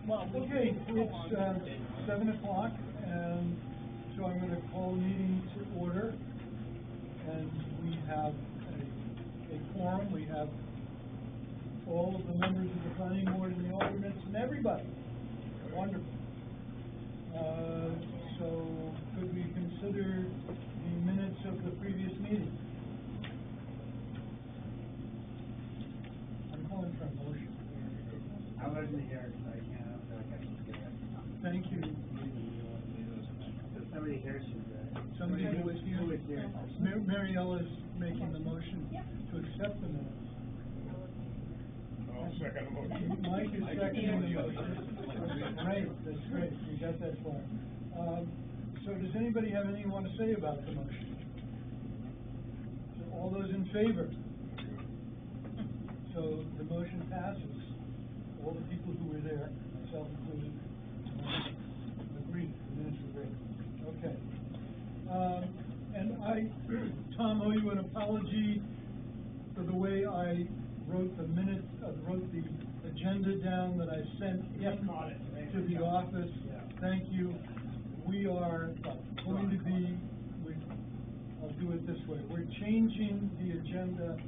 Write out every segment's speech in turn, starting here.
Okay, it's 7 o'clock, and so I'm going to call the meeting to order. And we have a quorum. We have all of the members of the planning board and the alternates and everybody. Wonderful. So could we consider the minutes of the previous meeting? I'm calling for a motion. I wasn't here, so I can't, Thank you. Somebody here should, Somebody who was here? Who was here? Mary Ella is making the motion to accept the minutes. I'll second the motion. Mike is seconding the motion. Great, that's great. You got that far. So does anybody have anything you want to say about the motion? So all those in favor? So the motion passes. All the people who were there, myself included, agreed. The minutes were great. Okay. And I, Tom, owe you an apology for the way I wrote the minutes, wrote the agenda down that I sent to the office. Thank you. We are going to be, I'll do it this way. We're changing the agenda.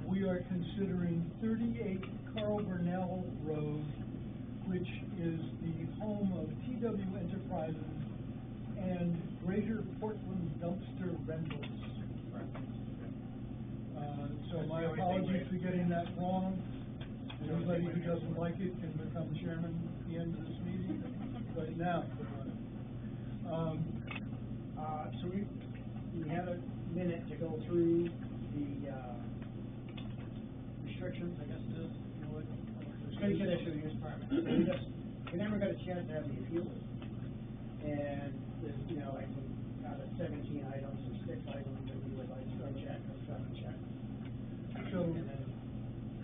We are considering 38 Carl Burnell Road, which is the home of TW Enterprises and Greater Portland Dumpster Rentals. So my apologies for getting that wrong. Anybody who doesn't like it can become chairman at the end of this meeting. Right now. So we had a minute to go through the restrictions, I guess it is, you know, what conditional use permit. We never got a chance to have the appeal. And there's, you know, like out of 17 items, there's 6 items that we would like to check, or seven check. So, and then,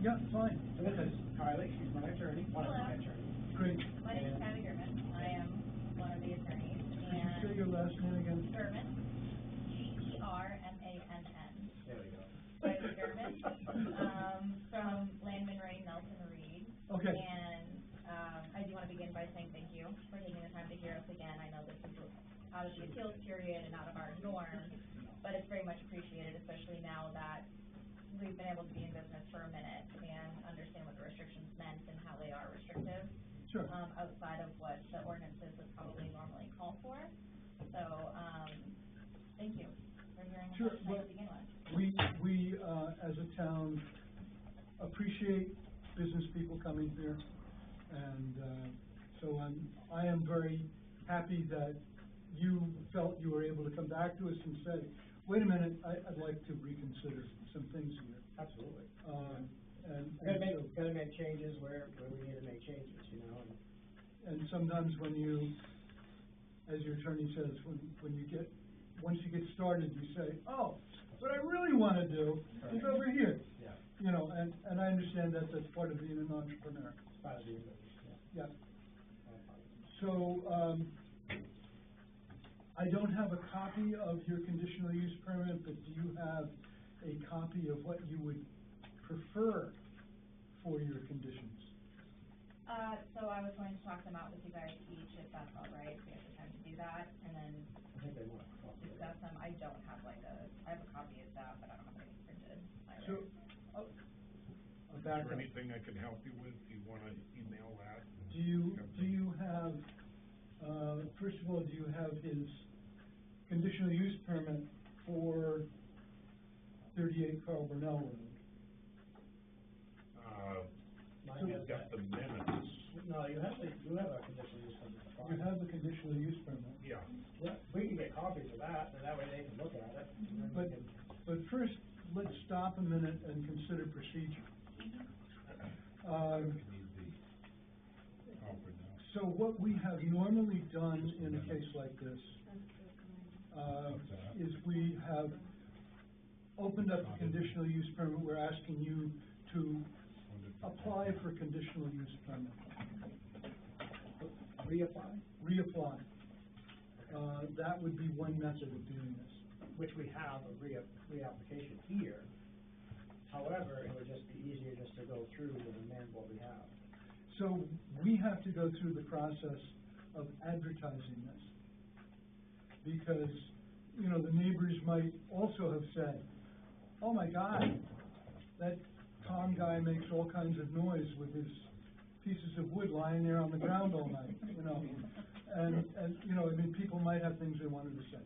yeah, fine. So this is Kylie, she's my attorney, one of my attorneys. Great. My name is Kylie German. I am one of the attorneys. Could you say your last name again? German. Germann. There we go. Kylie German. From Landman Ray Nelson Reed. Okay. And I do want to begin by saying thank you for taking the time to hear us again. I know this is out of the appeals period and out of our norm, but it's very much appreciated, especially now that we've been able to be in business for a minute and understand what the restrictions meant and how they are restrictive. Sure. Outside of what the ordinances would probably normally call for. So, thank you for hearing us to begin with. We as a town appreciate business people coming here, and so I am very happy that you felt you were able to come back to us and say, wait a minute, I'd like to reconsider some things here. Absolutely. And gotta make changes where we need to make changes, you know. And sometimes when you, as your attorney says, once you get started, you say, oh, what I really want to do is over here. Yeah. You know, and I understand that that's part of being an entrepreneur. It's part of being a business, yeah. So, I don't have a copy of your conditional use permit, but do you have a copy of what you would prefer for your conditions? So I was going to talk them out with you guys each, if that's all right. We have the time to do that, and then I think they want a copy. discuss them. I don't have I have a copy of that, but I don't have anything printed. So, Is there anything I can help you with? Do you want to email that? Do you have, first of all, do you have his conditional use permit for 38 Carl Burnell Road? I've got the minutes. No, you have a conditional use permit. You have the conditional use permit. Yeah. Yeah, we can get copies of that, and that way they can look at it. But first, let's stop a minute and consider procedure. So what we have normally done in a case like this is we have opened up the conditional use permit. We're asking you to apply for a conditional use permit. Reapply. That would be one method of doing this. Which we have a reapplication here. However, it would just be easier just to go through and amend what we have. So we have to go through the process of advertising this. Because, you know, the neighbors might also have said, oh my God, that Tom guy makes all kinds of noise with his pieces of wood lying there on the ground all night, you know. And, you know, I mean, people might have things they wanted to say.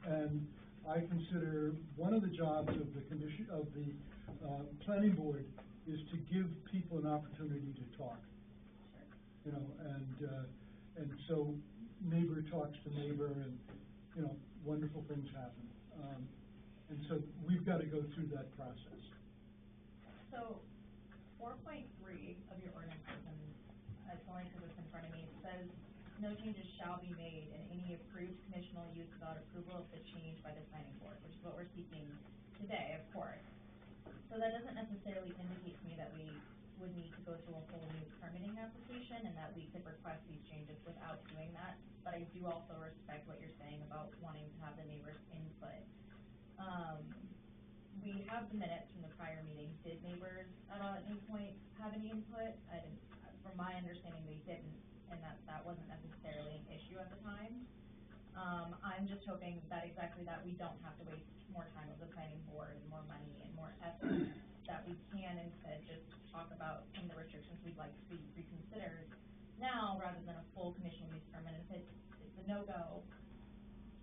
And I consider one of the jobs of the planning board is to give people an opportunity to talk. You know, and so neighbor talks to neighbor and, you know, wonderful things happen. And so we've got to go through that process. So 4.3 of your ordinance, and it's only because it's in front of me, it says, no changes shall be made in any approved conditional use without approval of the change by the planning board, which is what we're seeking today, of course. So that doesn't necessarily indicate to me that we would need to go through a whole new permitting application and that we could request these changes without doing that. But I do also respect what you're saying about wanting to have the neighbors' input. We have the minutes from the prior meeting. Did neighbors at any point have any input? I didn't, from my understanding, they didn't, and that wasn't necessarily an issue at the time. I'm just hoping that exactly that we don't have to waste more time of the planning board and more money and more effort, that we can instead just talk about some of the restrictions we'd like to see reconsidered now rather than a full conditional use permit. If it's a no-go,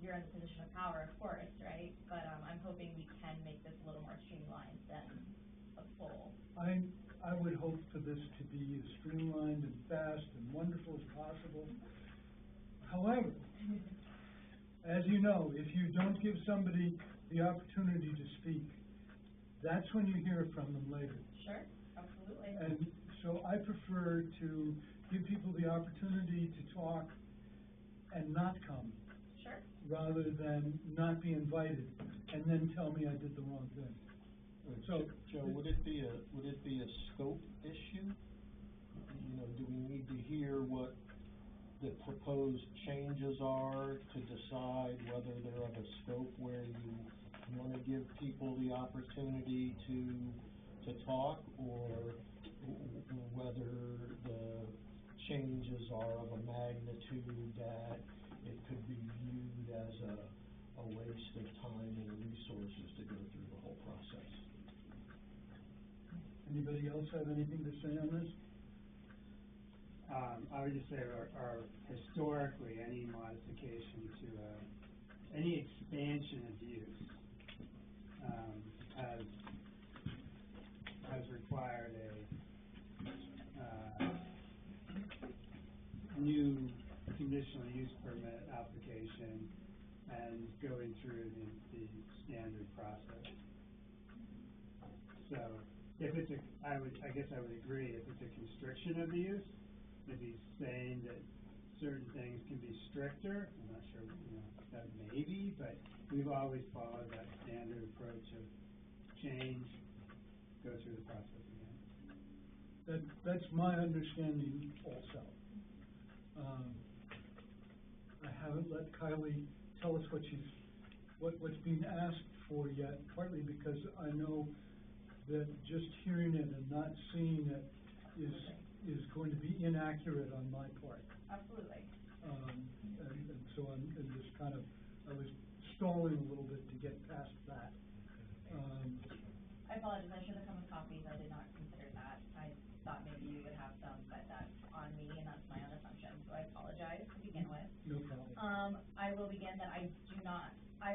you're in the position of power, of course, right? But I'm hoping we can make this a little more streamlined than a full. I would hope for this to be as streamlined and fast and wonderful as possible. However, as you know, if you don't give somebody the opportunity to speak, that's when you hear from them later. Sure, absolutely. And so I prefer to give people the opportunity to talk and not come. Sure. Rather than not be invited and then tell me I did the wrong thing. So, Joe, would it be a scope issue? You know, do we need to hear what the proposed changes are to decide whether they're of a scope where you want to give people the opportunity to talk, or whether the changes are of a magnitude that it could be viewed as a waste of time and resources to go through the whole process? Anybody else have anything to say on this? I would just say, historically, any modification to any expansion of use has required a new conditional use permit application and going through the standard process. So if it's I guess I would agree, if it's a constriction of the use, if he's saying that certain things can be stricter, I'm not sure, you know, that maybe, but we've always followed that standard approach of change, go through the process again. That's my understanding also. I haven't let Kylie tell us what's being asked for yet, partly because I know that just hearing it and not seeing it is going to be inaccurate on my part. Absolutely. And so I'm just kind of, I was stalling a little bit to get past that. I apologize, I should have come with copies, I did not consider that. I thought maybe you would have some, but that's on me and that's my own assumption, so I apologize to begin with. No problem. I will begin that I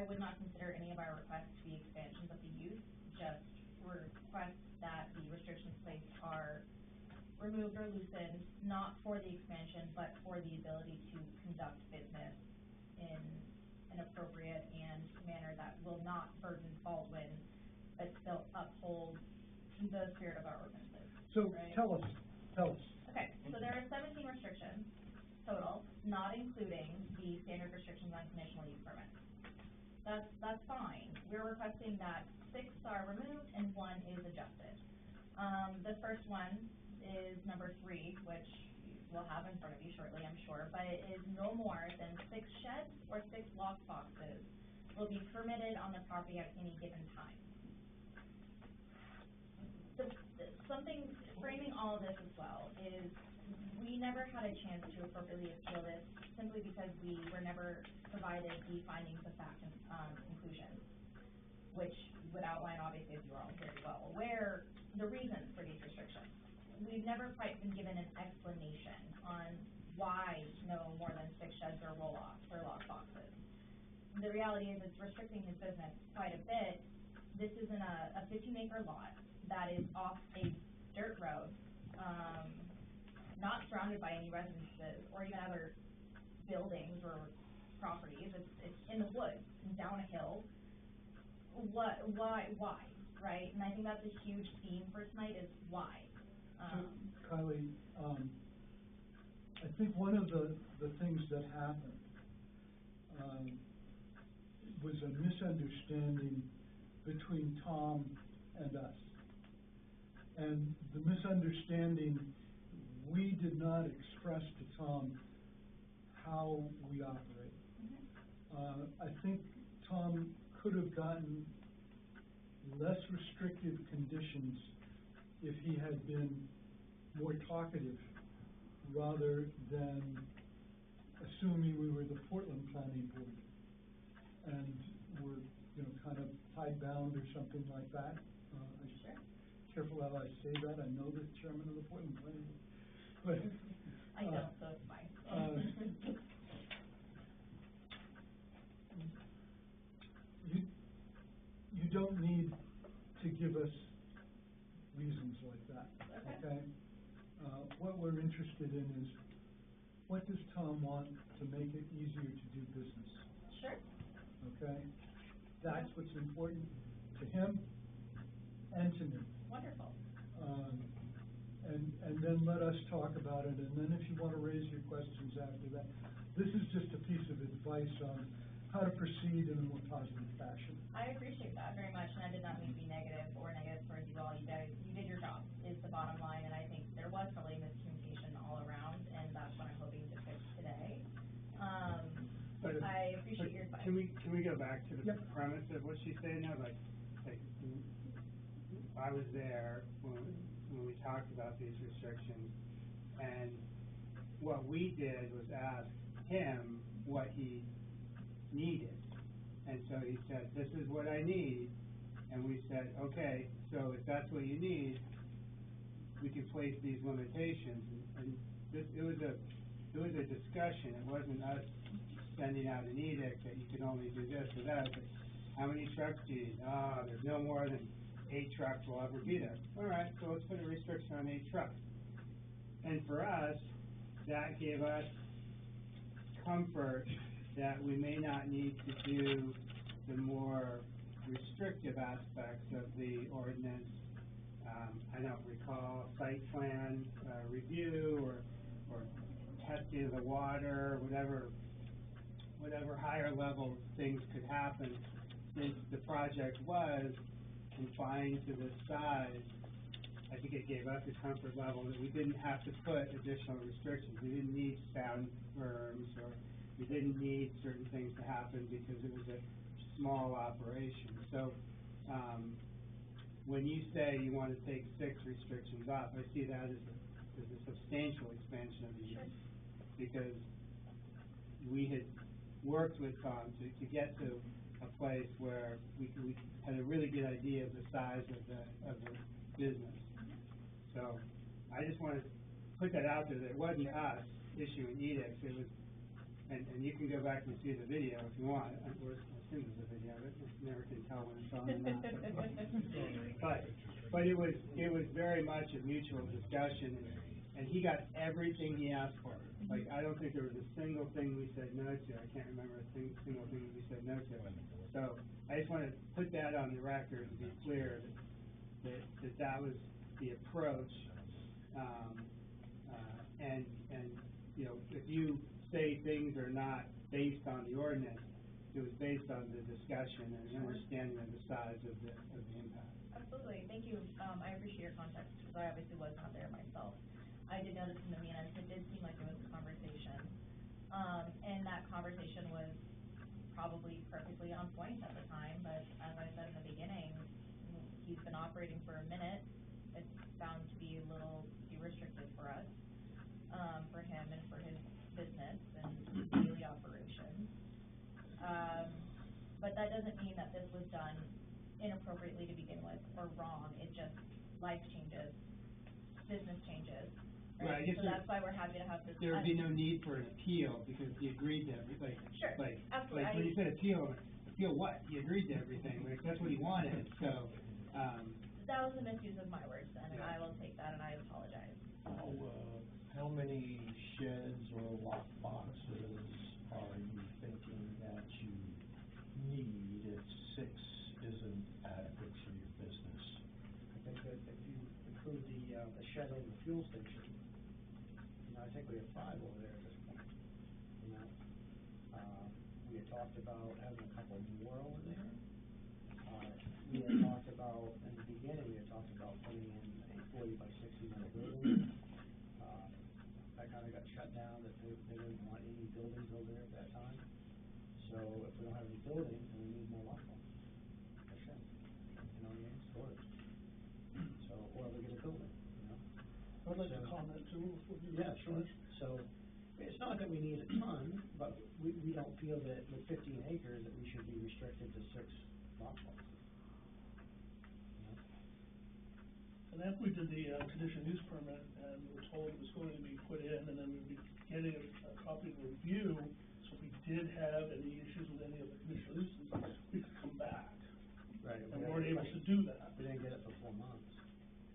would not consider any of our requests to be expansions of the use, just requests that the restrictions placed are removed or loosened, not for the expansion, but for the ability to conduct business in an appropriate and manner that will not burden Baldwin, but still uphold the spirit of our ordinances. So right? tell us. Okay, so there are 17 restrictions total, not including the standard restrictions on conditional use permits. That's fine. We're requesting that 6 are removed and 1 is adjusted. The first one is number 3, which we'll have in front of you shortly, I'm sure, but it is no more than 6 sheds or 6 lock boxes will be permitted on the property at any given time. Something framing all of this as well is never had a chance to appropriately appeal this simply because we were never provided the findings of fact and, conclusions, which would outline, obviously, as you are all very well aware, the reasons for these restrictions. We've never quite been given an explanation on why no more than 6 sheds or roll-offs or lock boxes. The reality is it's restricting his business quite a bit. This isn't a 15-acre lot that is off a dirt road, not surrounded by any residences or even other buildings or properties. It's in the woods, down a hill. Why, right? And I think that's a huge theme for tonight is why. So, Kylie, I think one of the things that happened, was a misunderstanding between Tom and us. And the misunderstanding, we did not express to Tom how we operate. I think Tom could have gotten less restrictive conditions if he had been more talkative rather than assuming we were the Portland Planning Board and were, kind of hidebound or something like that. Sure. Careful how I say that. I know the chairman of the Portland Planning Board. But I don't, so it's fine. You don't need to give us reasons like that, okay? What we're interested in is, what does Tom want to make it easier to do business? Sure. Okay? That's what's important to him and to me. Wonderful. And then let us talk about it, and then if you want to raise your questions after that. This is just a piece of advice on how to proceed in a more positive fashion. I appreciate that very much, and I did not mean to be negative towards you all. You did your job, is the bottom line, and I think there was probably miscommunication all around, and that's what I'm hoping to fix today. I appreciate your advice. Can we go back to the Yep. premise of what she's saying now? Like, I was there when we talked about these restrictions, and what we did was ask him what he needed. And so he said, this is what I need. And we said, okay, so if that's what you need, we can place these limitations. And it was a discussion. It wasn't us sending out an edict that you can only do this or that. But how many trucks do you need? There's no more than 8 trucks will ever be there. All right, so let's put a restriction on 8 trucks. And for us, that gave us comfort that we may not need to do the more restrictive aspects of the ordinance. I don't recall site plan review or testing of the water, whatever higher level things could happen, since the project was confined to this size. I think it gave us a comfort level that we didn't have to put additional restrictions. We didn't need sound berms, or we didn't need certain things to happen because it was a small operation. So when you say you want to take 6 restrictions off, I see that as a substantial expansion of the use, because we had worked with Tom to get to a place where we had a really good idea of the size of the business. So I just want to put that out there, that it wasn't us issuing edicts. It was, and you can go back and see the video if you want. I assume there's a video, but you never can tell when it's on or not. But it was very much a mutual discussion, and he got everything he asked for. Like, I don't think there was a single thing we said no to. I can't remember a single thing we said no to. So I just want to put that on the record to be clear that was the approach. And if you say things are not based on the ordinance, it was based on the discussion and the understanding of the size of the impact. Absolutely, thank you. I appreciate your context, because I obviously was not there myself. I did notice in the minutes, it did seem like there was a conversation, and that conversation was probably perfectly on point at the time, but as I said in the beginning, he's been operating for a minute. It's found to be a little too restrictive for us, for him. doesn't mean that this was done inappropriately to begin with, or wrong, it just, life changes, business changes, Right, I right? guess So there- that's why we're having to have this. There would be no need for an appeal because he agreed to everything. Sure, absolutely. Like when you said appeal what? He agreed to everything, like that's what he wanted, so, That was a misuse of my words then, and I will take that and I apologize. How many sheds or lock boxes are you thinking that you need if 6 isn't adequate for your business? I think that if you include the shed over the fuel station, I think we have 5 over there at this point, we had talked about having a couple more over there. We had talked about, in the beginning, we had talked about putting in a 40 by 60 meter building. That kinda got shut down, that they didn't want any buildings over there at that time. So if we don't have any buildings, then we need more lockbox. A shed, storage. So, or we get a building, I'd like to comment too, if you. Yeah, sure. So, it's not that we need a ton, but we don't feel that with 15 acres that we should be restricted to 6 lockboxes. And after we did the, conditional use permit, and we were told it was going to be put in, and then we'd be getting a copy of the review, so if we did have any issues with any of the conditional uses, we could come back. Right. And we weren't able to do that, We didn't get it for 4 months.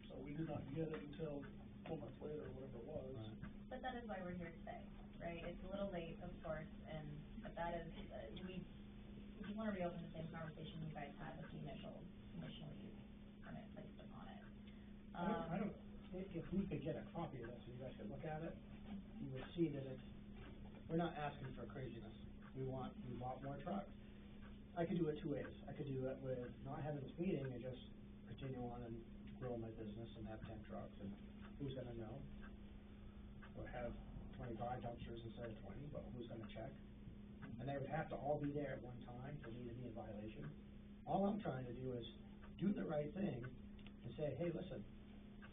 so we did not get it until 4 months later, or whatever it was. Right. But that is why we're here today, right? It's a little late, of course, but that is, we just wanna reopen the same conversation you guys had with the initial conditional use permit placed upon it. I don't, if we could get a copy of this, so you guys could look at it, you would see that we're not asking for craziness. We bought more trucks. I could do it 2 ways. I could do it with not having this meeting and just continue on and grow my business and have 10 trucks, and who's gonna know? Or have 25 dumpsters instead of 20, but who's gonna check? And they would have to all be there at one time for me to be in violation. All I'm trying to do is do the right thing and say, hey, listen,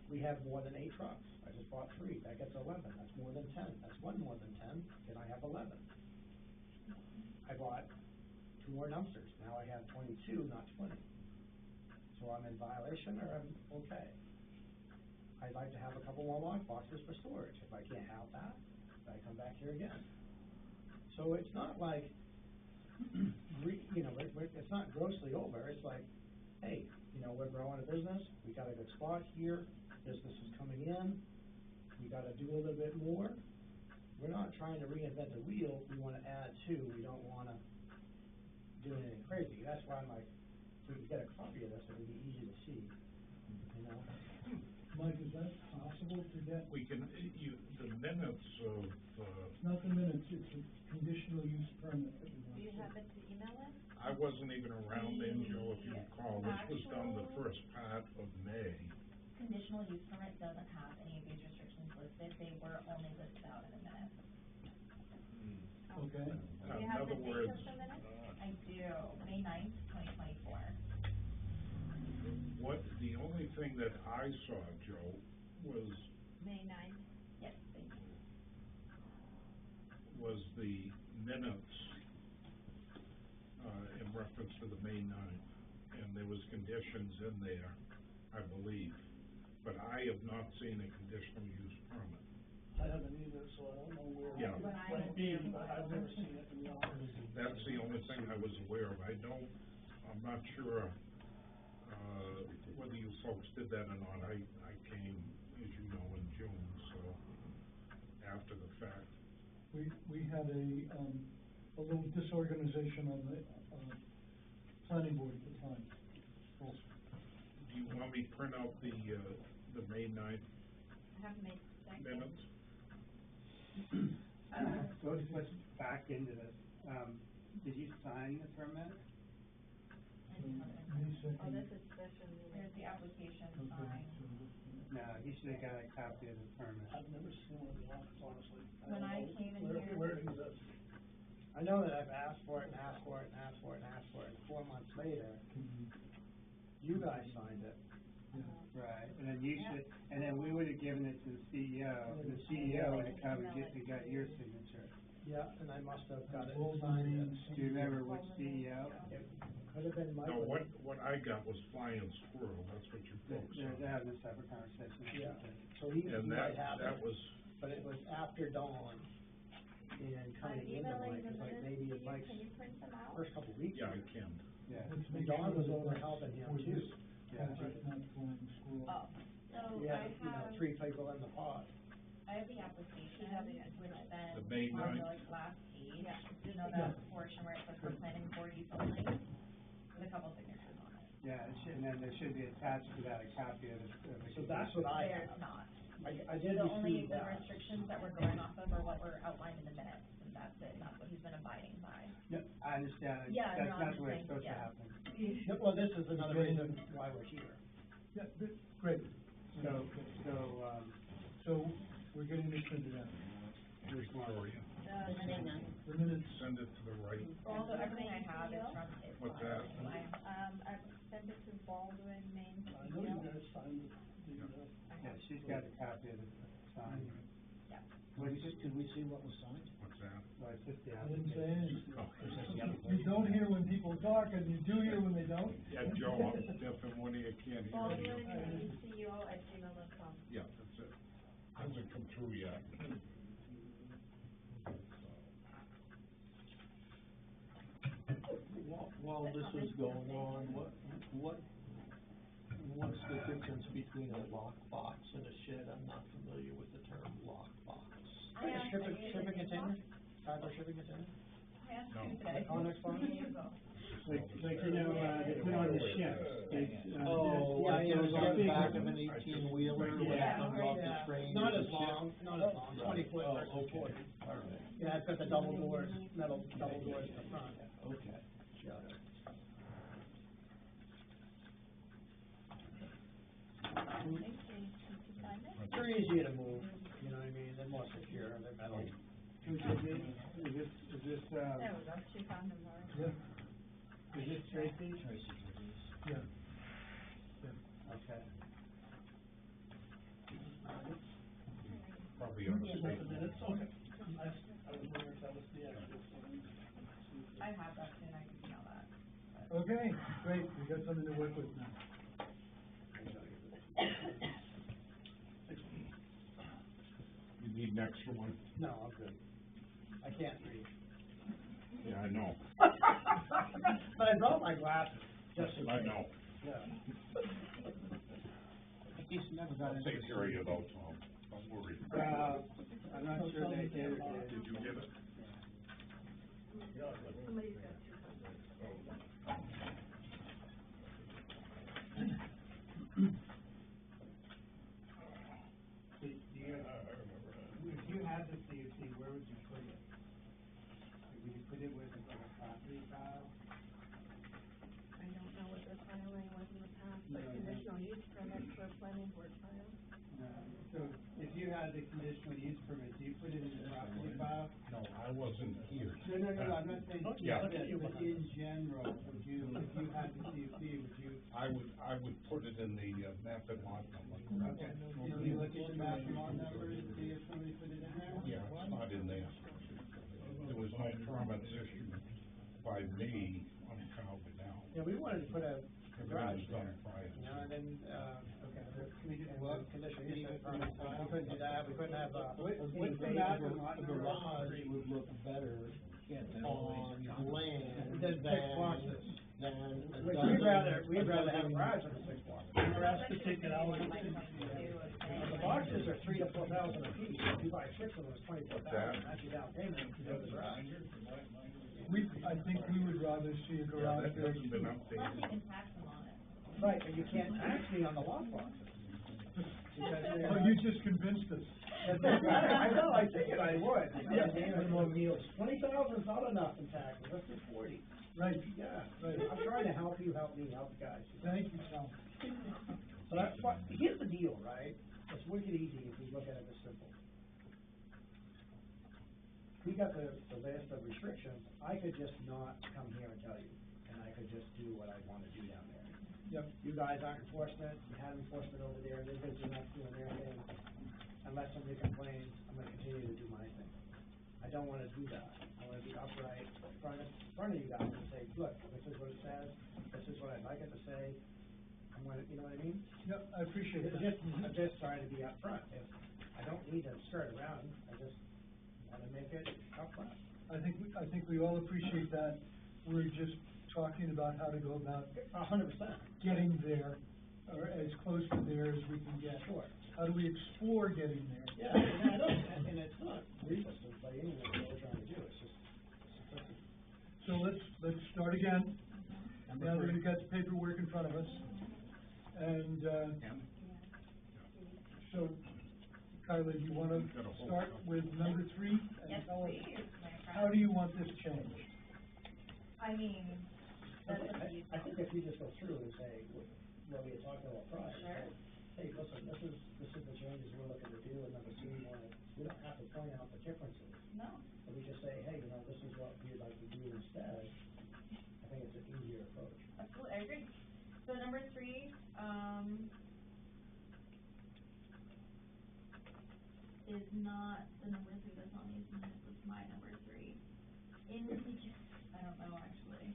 we have more than 8 trucks. I just bought 3. That gets 11. That's more than 10. That's 1 more than 10. Can I have 11? I bought 2 more dumpsters. Now I have 22, not 20. So I'm in violation or I'm okay. I'd like to have a couple more lock boxes for storage. If I can't have that, I come back here again. So it's not like, it's not grossly over. It's like, hey, we're growing a business. We got a good spot here. Business is coming in. We got to do a little bit more. We're not trying to reinvent the wheel. We want to add to. We don't want to do anything crazy. That's why I'm like, if we could get a copy of this, it would be easy to see. Mike, is that possible to get? We can, the minutes of, Not the minutes, it's a conditional use permit that we want. Do you have it to email it? I wasn't even around then, Joe, if you recall, this was done the first part of May. Conditional use permit doesn't have any of these restrictions listed, they were only listed out in the minutes. Okay. Do you have the In other date words, of the minutes? I do, May 9th, 2024. the only thing that I saw, Joe, was May 9th? Yes, thank you. was the minutes, in reference to the May 9th, and there was conditions in there, I believe, but I have not seen a conditional use permit. I haven't either, so I don't know where Yeah. it might be, but I've never seen it in the office. That's the only thing I was aware of. I'm not sure, whether you folks did that or not. I came, as you know, in June, so after the fact. We had a little disorganization on the, planning board at the time. Do you want me to print out the May 9th I have May 2nd. minutes? So let's back into this. Did you sign the permit? Oh, this is, here's the application signed. No, you should have got a copy of the permit. I've never seen one in the office, honestly. When I came in here- Where it exists. I know that I've asked for it and asked for it and asked for it and asked for it, and 4 months later, you guys signed it. Right, and then you and then we would've given it to the CEO, and the CEO would have come and got your signature. Yeah, and I must have got it Wolverine. signed. Do you remember which CEO? It could have been No, Michael. what I got was flying squirrel, that's what you folks They're saw. having a separate conversation. Yeah, so he And might that, have that it, was, but it was after dawn and coming into Mike, it's like maybe in Mike's Can you print them out? first couple weeks. yeah, I can. Yeah. Let's And make Dawn sure was that over that's helping him for too. this Yeah. project, not flying squirrel. Oh, so Yeah, I you know, have, 3 people in the pod. I have the application, which then, The May on the 9th. like last page, you know, that portion where it says for planning board utilities, with a couple signatures on it. Yeah, and then there should be attached to that a copy of the. So that's what I There's have. not. I did The only, receive the that. restrictions that we're going off of are what were outlined in the minutes, and that's it, and that's what he's been abiding by. Yep, I understand, Yeah, that's no, not I'm the way it's saying, supposed to yeah. happen. Yeah, well, this is another reason why we're here. Yeah, great. So, So, we're getting this printed out. Victoria, The minutes, send it to the right. Also, everything I have is from his What's file, that? anyway. I sent it to Baldwin, Maine, I know you guys signed the, yeah, she's got a copy of the sign. Yeah. Could we see what was signed? What's that? Well, it's just the I didn't say application. anything. You don't hear when people talk, and you do hear when they don't. Yeah, Joe, I'm deaf and one ear, can't hear Baldwin, you. CEO@gmail.com. Yeah, that's it. Hasn't come through yet. While this is going on, what's the difference between a lockbox and a shed? I'm not familiar with the term lockbox. Like a shipping container? Cargo shipping container? I asked No. you today. Connex box? Like, you know, they put on the ships, they, Oh, yeah, like yeah, goes on the yeah. back of an 18-wheeler when it Yeah. comes off the Yeah. train? Not is as a ship? long, not as long, 20 foot Oh, versus okay. 40. All right, Yeah, it's got the double doors, metal double doors in the front. okay. Got it. They're easier to move, you know what I mean, they're more secure, they're metal. is this, There we go, she found them already. Yeah, is this Tracy? yeah. Okay. Probably on the state. Okay. I was wondering if that was the actual. I have that too, and I can email that. Okay, great, we got something to work with now. You need an extra one? No, I'm good. I can't read. Yeah, I know. But I brought my glasses, just in I case. know. Yeah. He's never got I'll take care of you though, Tom. Don't worry. I'm not sure they did. Did you get it? Do you, if you had the CUP, where would you put it? Would you put it with a property file? I don't know what the filing was in the past, but conditional use permit for planning board file. No. So if you had the conditional use permit, do you put it in the property file? No, I wasn't here. No, I'm not saying, Yeah. but in general, would you, if you had the CUP, would you? I would put it in the map and lot number. Okay. Did you look at the map and lot number to see if somebody put it in there? Yeah, it's not in there. There was no permits issued by me on Calvin now. Yeah, we wanted to put a garage Everything was done there, prior. you know, and then, Okay, can we just and look? conditional use permit, we couldn't do that, we couldn't have, What's the map and lot A number? garage would look better on land Than 6 boxes. than a We'd rather have a garage than a 6 box. Or ask to take it out. The boxes are 3,000 to 4,000 a piece, if you buy 6 of them, it's 24,000, that's your down payment to go to the garage. I think we would rather see a Yeah, garage that built. hasn't been Plus you updated. can tax them on it. Right, but you can't tax me on the lot boxes. Because they're- Oh, you just convinced us. I know, I figured I would. Yeah, David more meals, 20,000 is not enough in taxes, let's do 40. Right, Yeah, Right. I'm trying to help you, help me, help the guys. thank you, Tom. So that's what, here's the deal, right? It's wicked easy if we look at it this simple. We got the list of restrictions, I could just not come here and tell you, and I could just do what I wanna do down there. Yep. You guys aren't enforcing it, you have enforcement over there, they're busy enough doing their thing. Unless somebody complains, I'm gonna continue to do my thing. I don't wanna do that. I wanna be upright in front of you guys and say, look, this is what it says, this is what I'd like it to say. I'm gonna, you know what I mean? Yep, I appreciate that. I'm just trying to be upfront. If I don't need to skirt around, I just wanna make it upfront. I think we all appreciate that. We're just talking about how to go about 100%. getting there, or as close to there as we can get. Sure. How do we explore getting there? Yeah, and I don't, and it's not resistant by any means what we're trying to do, it's just simplicity. So let's start again. Now that we've got the paperwork in front of us. And, so, Kyla, do you wanna start with number 3? And Yes, tell us, please, my friend. how do you want this changed? I mean, that's up to you. I think if you just go through and say, what we had talked about prior, Sure. hey, listen, this is the changes we're looking to do, and number 2, we don't have to point out the differences. No, But we just say, hey, this is what we'd like to do instead. I think it's an easier approach. absolutely, I agree. So number 3, is not the number 3 that's on these minutes, it's my number 3. I don't know, actually.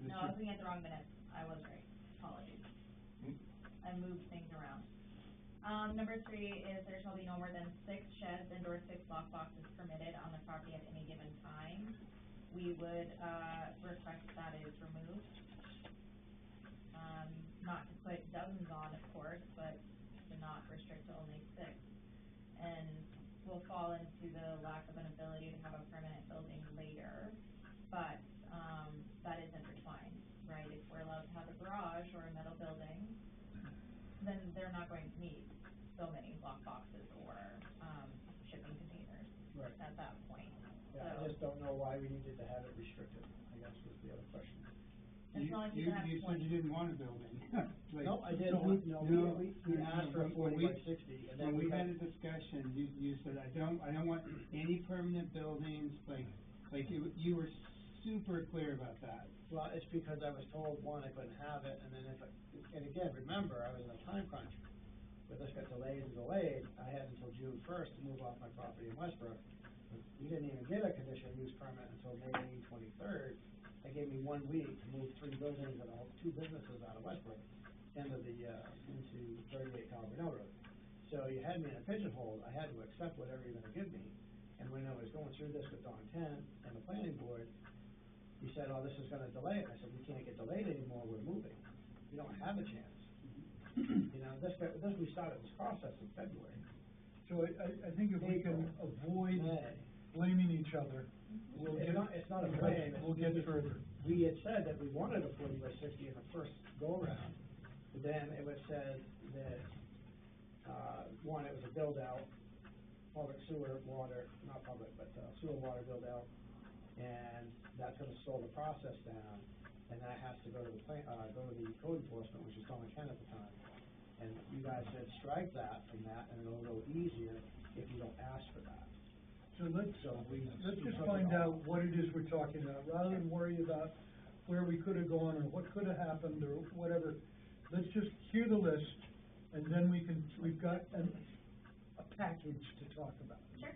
No, I was looking at the wrong minutes, I was right, apologies. I moved things around. Number 3 is there shall be no more than 6 sheds and/or 6 lockboxes permitted on the property at any given time. We would, request that is removed. Not to put dozens on, of course, but to not restrict to only 6. And will fall into the lack of an ability to have a permanent building later, but, that is intertwined, right? If we're allowed to have a garage or a metal building, then they're not going to need so many lock boxes or, shipping containers Right. at that point. Yeah, I So, just don't know why we needed to have it restricted, I guess was the other question. as long as you can have You said 20. you didn't want a building. Like, No, I did, no, we asked for a when 40 we- by 60, and then When we got- had a discussion, you said, I don't want any permanent buildings, you were super clear about that. Well, it's because I was told, one, I couldn't have it, and then and again, remember, I was in a time crunch. But this got delayed and delayed, I had until June 1st to move off my property in Westbrook. We didn't even get a conditional use permit until May 23rd. They gave me 1 week to move 3 buildings and 2 businesses out of Westbrook into 38 Calvert Road. So you had me in a pigeonhole, I had to accept whatever you're gonna give me. And when I was going through this with Don Tent and the planning board, he said, oh, this is gonna delay it. I said, we can't get delayed anymore, we're moving. We don't have a chance. We started this process in February. So I think if we can avoid May. blaming each other, we'll get, It's not a blame. we'll get further. We had said that we wanted a 40 by 60 in the first go-around, but then it was said that, one, it was a build-out, public sewer, water, not public, but sewer, water build-out, and that's gonna slow the process down, and that has to go to the code enforcement, which is Don Ken at the time. And you guys said strike that from that, and it'll go easier if you don't ask for that. So let's just find out what it is we're talking about, rather than worry about where we could have gone or what could have happened or whatever. Let's just hear the list, and then we've got a package to talk about. Sure.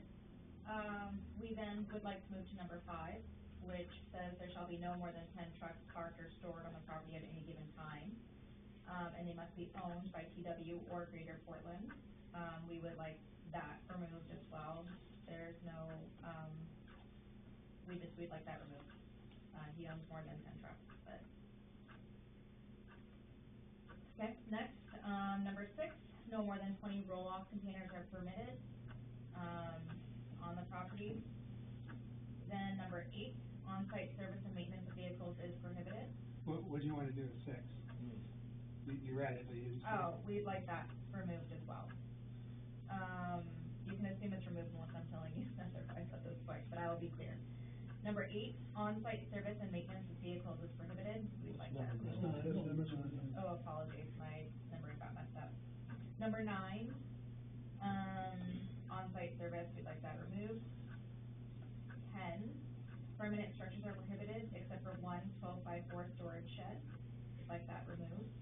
We then would like to move to number 5, which says there shall be no more than 10 trucks parked or stored on the property at any given time. And they must be owned by TW or Greater Portland. We would like that removed as well. There's no, we'd like that removed. He owns more than 10 trucks, but. Okay, next, number 6, no more than 20 roll-off containers are permitted, on the property. Then number 8, on-site service and maintenance of vehicles is prohibited. What do you wanna do with 6? You read it, but you just. Oh, we'd like that removed as well. You can assume it's removed unless I'm telling you otherwise at this point, but I will be clear. Number 8, on-site service and maintenance of vehicles is prohibited. We'd like that removed. Oh, apologies, my numbering got messed up. Number 9, on-site service, we'd like that removed. 10, permanent structures are prohibited except for 1 12x4 storage shed. just like that removed.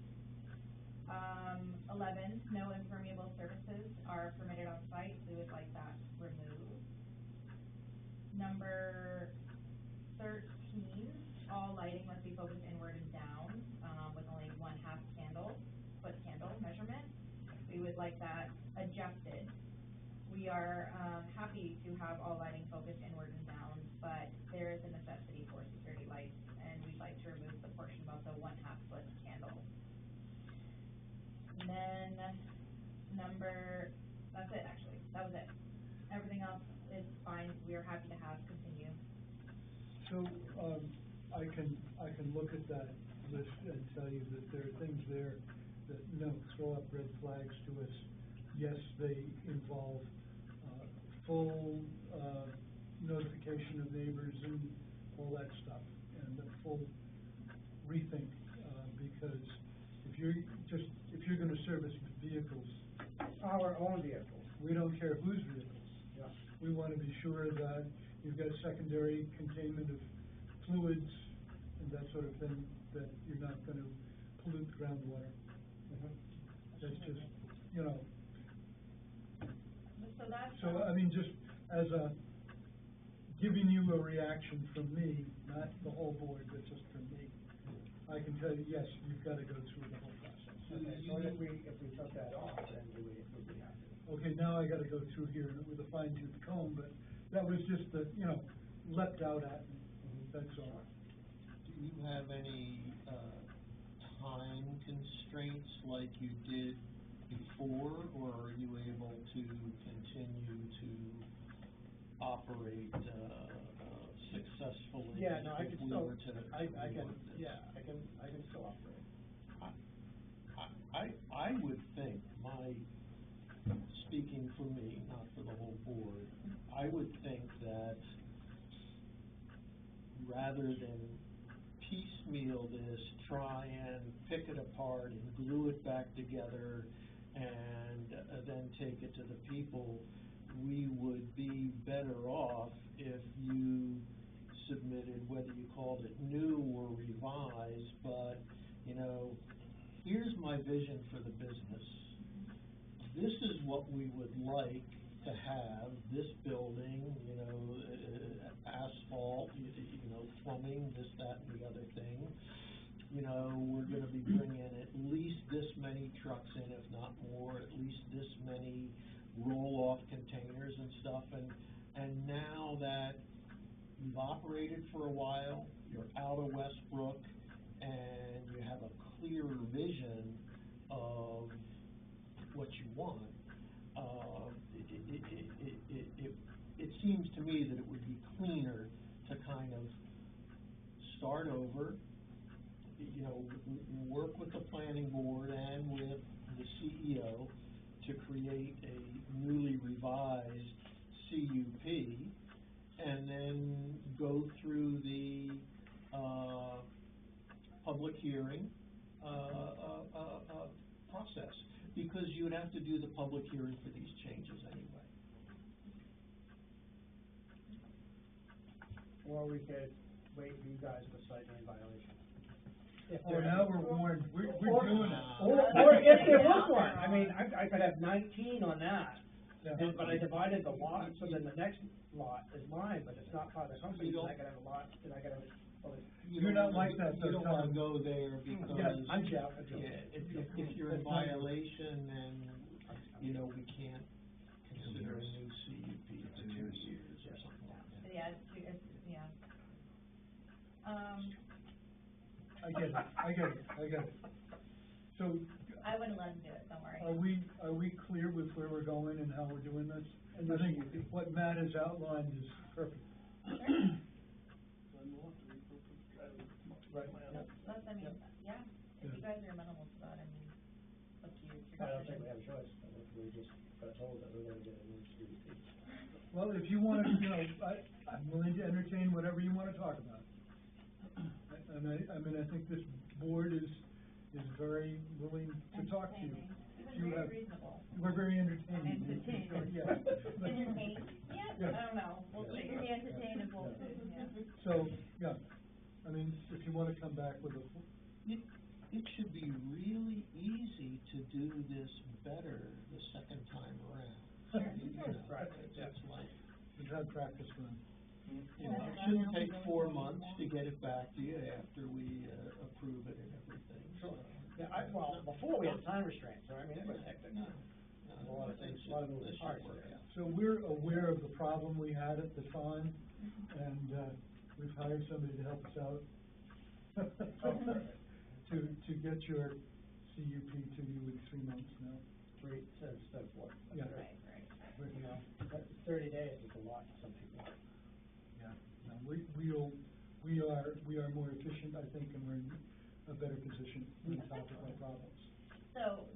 11, no impermeable surfaces are permitted on site, we would like that removed. Number 13, all lighting must be focused inward and down, with only 1/2 foot candle measurement. We would like that adjusted. We are, happy to have all lighting focused inward and down, but there is a necessity for security lights, and we'd like to remove the portion about the 1/2 foot candle. And then, that's it actually, that was it. Everything else is fine, we are happy to have continue. So, I can look at that list and tell you that there are things there that, throw up red flags to us. Yes, they involve, full, notification of neighbors and all that stuff, and a full rethink, because if you're gonna service vehicles, Our own vehicles. we don't care whose vehicles. Yeah. We wanna be sure that you've got secondary containment of fluids and that sort of thing, that you're not gonna pollute groundwater. That's just, So that's. So, just as giving you a reaction from me, not the whole board, but just from me, I can tell you, yes, you've gotta go through the whole process. Okay, so if we took that off, then would we have to? Okay, now I gotta go through here with a fine tooth comb, but that was just the, leapt out at me, that's all. Do you have any, time constraints like you did before, or are you able to continue to operate, successfully? Yeah, no, I if can we still, were to I can rework this? I can still operate. I would think, speaking for me, not for the whole board, I would think that rather than piecemeal this, try and pick it apart and glue it back together and then take it to the people, we would be better off if you submitted, whether you called it new or revised, but, here's my vision for the business. This is what we would like to have, this building, asphalt, plumbing, this, that, and the other thing. We're gonna be bringing at least this many trucks in, if not more, at least this many roll-off containers and stuff, and now that you've operated for a while, you're out of Westbrook, and you have a clearer vision of what you want, it seems to me that it would be cleaner to kind of start over, work with the planning board and with the CEO to create a newly revised CUP, and then go through the, public hearing, process, because you would have to do the public hearing for these changes anyway. Or we could wait for you guys to cite any violation. Oh, now we're warned, we're doing it. Or if there was one, I could have 19 on that, Yeah. but I divided the lot, so then the next lot is mine, but it's not part of the company, then I could have a lot, then I could have, You're not like that, You don't though, wanna Tom. go there because, yeah, I'm Jeff. if you're in violation, then, we can't consider a new CUP for 2 years or something like that. Yeah, I get it. So, I wouldn't let him do it, don't worry. are we clear with where we're going and how we're doing this? And I think what Matt has outlined is perfect. Right, yeah. That's, yeah, if you guys are amenable to that, up to you. It's your I don't think decision. we have a choice, we just got told that we're gonna get a new street. Well, if you want to, I'm willing to entertain whatever you want to talk about. And I think this board is very willing to talk to you. Even very reasonable. We're very entertaining. Entertaining. Yeah. Entertain? Yeah, Yeah. I don't know, we'll see. You're entertained and we'll see, yeah. So, yeah, if you want to come back with It hard practice run. You know, it shouldn't take 4 months to get it back to you after we, approve it and everything, so. Yeah, well, before we had time restraints, so I mean, it was hectic. A lot of things, a lot of moving This should parts work there. out. So we're aware of the problem we had at the time, and, we've hired somebody to help us out. To get your CUP to you in 3 months now. 3 instead of 4. Yeah. Right, right. But, You know, but 30 days is a lot to some people. yeah, no, we are more efficient, I think, and we're in a better position to tackle our problems. So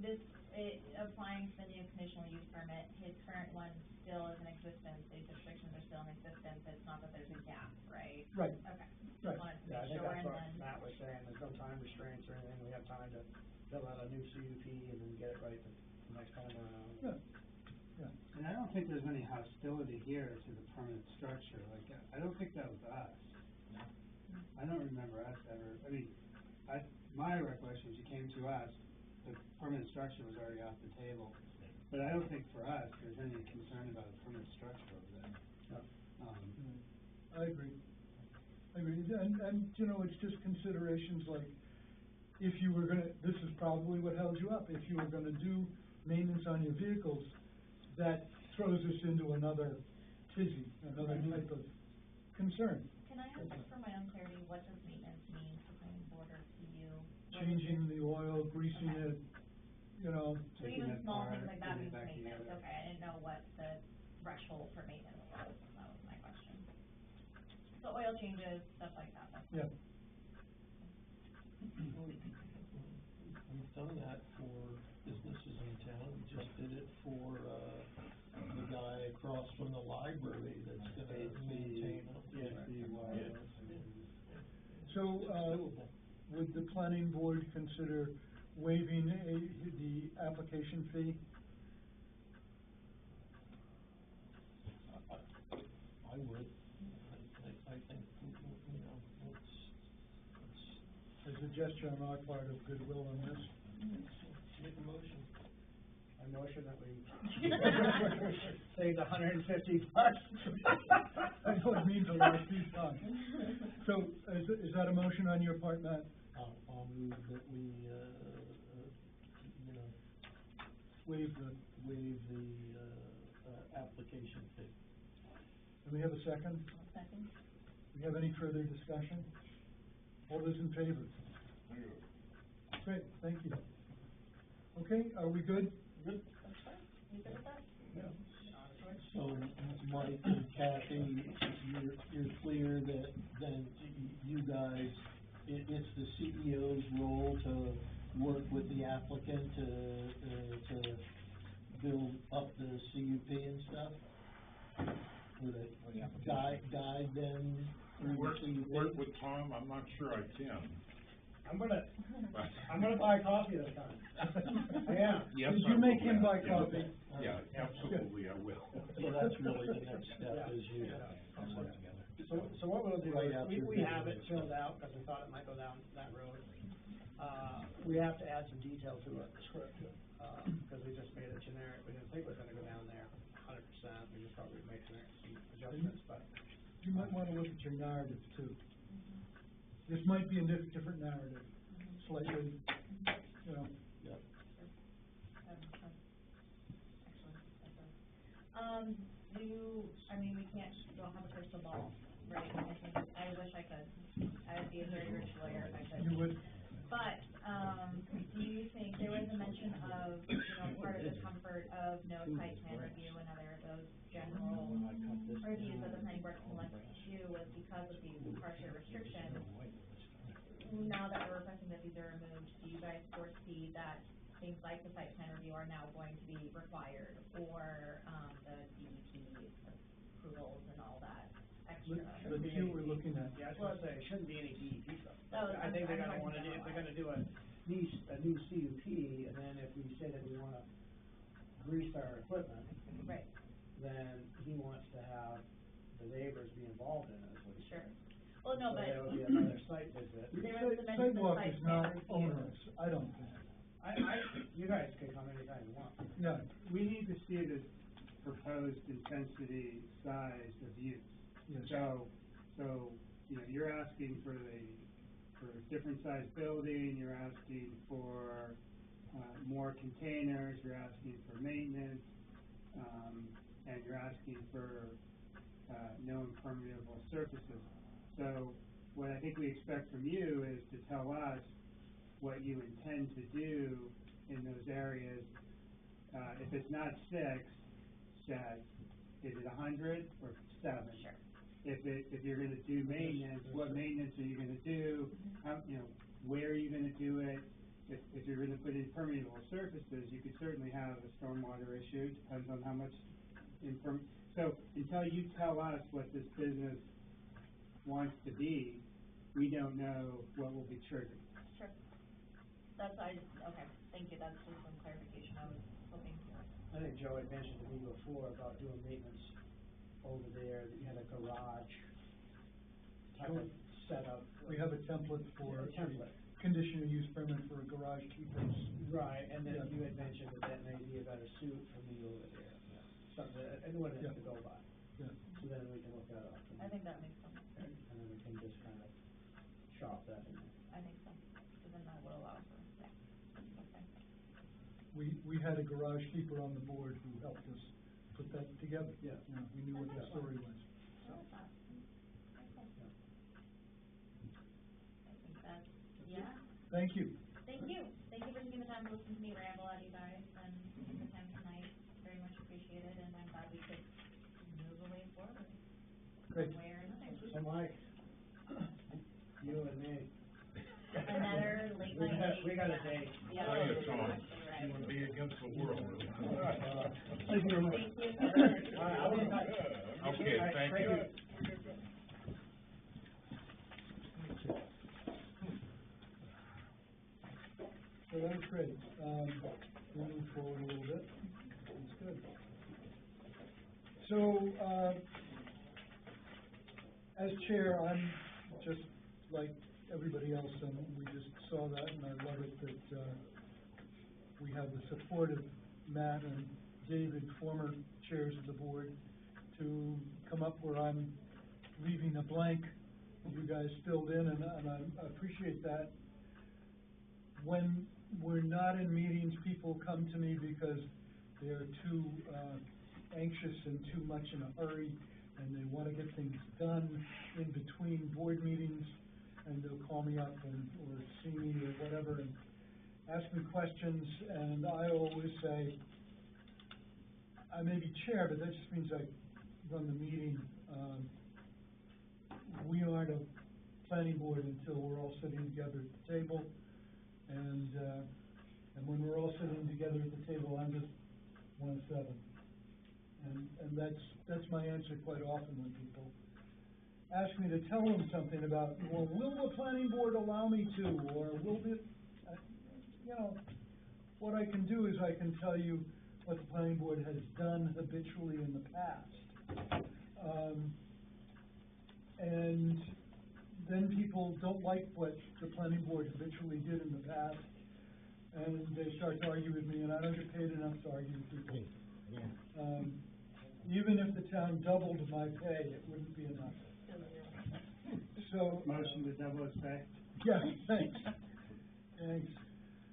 applying for the new conditional use permit, his current one still is in existence, these restrictions are still in existence, it's not that there's a gap, right? Right. Okay. Right. Wanted to Yeah, I make think sure, that's and what then, Matt was saying, there's no time restraints or anything, we have time to fill out a new CUP and then get it right the next time around. Yeah, yeah. And I don't think there's any hostility here to the permanent structure, like, I don't think that was us. I don't remember us ever, I mean, my recollection is you came to us, the permanent structure was already off the table. But I don't think for us, there's any concern about a permanent structure over there. I agree. And, you know, it's just considerations like, if you were gonna, this is probably what held you up, if you were gonna do maintenance on your vehicles, that throws us into another tizzy, another type of concern. can I ask for my own clarity, what does maintenance mean for planning board or to you? What is Changing it? the oil, greasing Okay. it, you know. So Taking even it small apart, things like that putting it means back maintenance, together. okay, I didn't know what the threshold for maintenance was, that was my question. So oil changes, stuff like that, that's. Yeah. We've done that for businesses in town, we just did it for, the guy across from the library that's gonna maintain them. So, would the planning board consider waiving the application fee? I would, I think, you know, As a gesture on our part of goodwill on this? make a motion. I motion that we save $150. I know it means a lot to you. So, is that a motion on your part, Matt? I'll move that we, you know, Waive the, application fee. do we have a second? Second? Do we have any further discussion? All those in favor? Great, thank you. Okay, are we good? Good. You good with that? So, Mike and Kathy, you're clear that then you guys, it's the CEO's role to work with the applicant to build up the CUP and stuff? Or to guide them through the CUP? Work with Tom, I'm not sure I can. I'm gonna buy coffee this time. I am. Yes, Did I you make will. him buy coffee? Yeah, absolutely, I will. So that's really the next step is you. So what we'll do Right is, after we have it business. filled out, because we thought it might go down that road. We have to add some detail to it, because we just made it generic, we didn't think it was gonna go down there 100%, we just thought we'd make some adjustments, but. You might wanna look at your narrative too. This might be a different narrative, slightly, you know. Yep. We don't have a crystal ball, right? I wish I could. I would be a very rich lawyer if I could. You would, But, do you think, there was a mention of, part of the comfort of no site plan review and other of those general reviews that the planning board can let do was because of these harsher restrictions. Now that we're requesting that these are removed, do you guys foresee that things like the site plan review are now going to be required for, the DEP approvals and all that extra? let's see what we're looking at. Yeah, I was gonna say, it shouldn't be any DEP stuff. Oh, I think they're I'm gonna not wanna do, gonna if they're know. gonna do a new CUP, and then if we say that we wanna grease our equipment, Right, then he wants to have the neighbors be involved in it, is what he sure. said. Well, no, So but. there would be another site visit. There was the mention of Sidewalk site is plan not review. onerous, I don't think. You guys can come anytime you want. Yeah, We need to see the proposed intensity size of use. Yes. So, you're asking for a different size building, you're asking for, more containers, you're asking for maintenance, and you're asking for, no impermeable surfaces. So, what I think we expect from you is to tell us what you intend to do in those areas. If it's not 6, says, is it 100 or 7? Sure. If you're gonna do maintenance, what maintenance are you gonna do? How, where are you gonna do it? If you're gonna put in permeable surfaces, you could certainly have a stormwater issue, depends on how much so until you tell us what this business wants to be, we don't know what will be triggered. Sure. Okay, thank you, that's just some clarification I was hoping for. I think Joe had mentioned to me before about doing maintenance over there, that you had a garage type of setup. We have a template for. A template. Conditional use permit for garage keepers. Right, and then Yeah. you had mentioned that may be a better suit for me over there. Something that anyone has to go by. Yeah. So then we can look that up. I think that makes sense. And then we can just kind of shop that in there. I think so, because then that would allow for, okay. We had a garage keeper on the board who helped us put that together. Yeah. We knew what the story was. I like that. Okay, cool. I think that's, yeah. Thank you. Thank you for taking the time to listen to me ramble at you guys, and taking the time tonight, very much appreciated, and I'm glad we could move a way forward. Great. One way or another. So Mike, you and me. Another late night. We got a date. Yeah. Tell you, Tom, Exactly you would be against the world. Thank you very much. Thank you, sir. All right, I'll be in touch. Okay, All right, thank you. So that was great. We'll move forward a little bit. That's good. So, as chair, I'm just like everybody else, and we just saw that, and I love it that, we have the support of Matt and David, former chairs of the board, to come up where I'm leaving a blank you guys filled in, and I appreciate that. When we're not in meetings, people come to me because they're too anxious and too much in a hurry, and they want to get things done in between board meetings, and they'll call me up or see me or whatever and ask me questions, and I always say, I may be chair, but that just means I run the meeting. We aren't a planning board until we're all sitting together at the table. And when we're all sitting together at the table, I'm just 1/7. And that's my answer quite often when people ask me to tell them something about, well, will the planning board allow me to, or will it, what I can do is I can tell you what the planning board has done habitually in the past. And then people don't like what the planning board habitually did in the past, and they start to argue with me, and I don't get paid enough to argue with people. Even if the town doubled my pay, it wouldn't be enough. So. Motion to double its pay? Yeah, thanks. Thanks.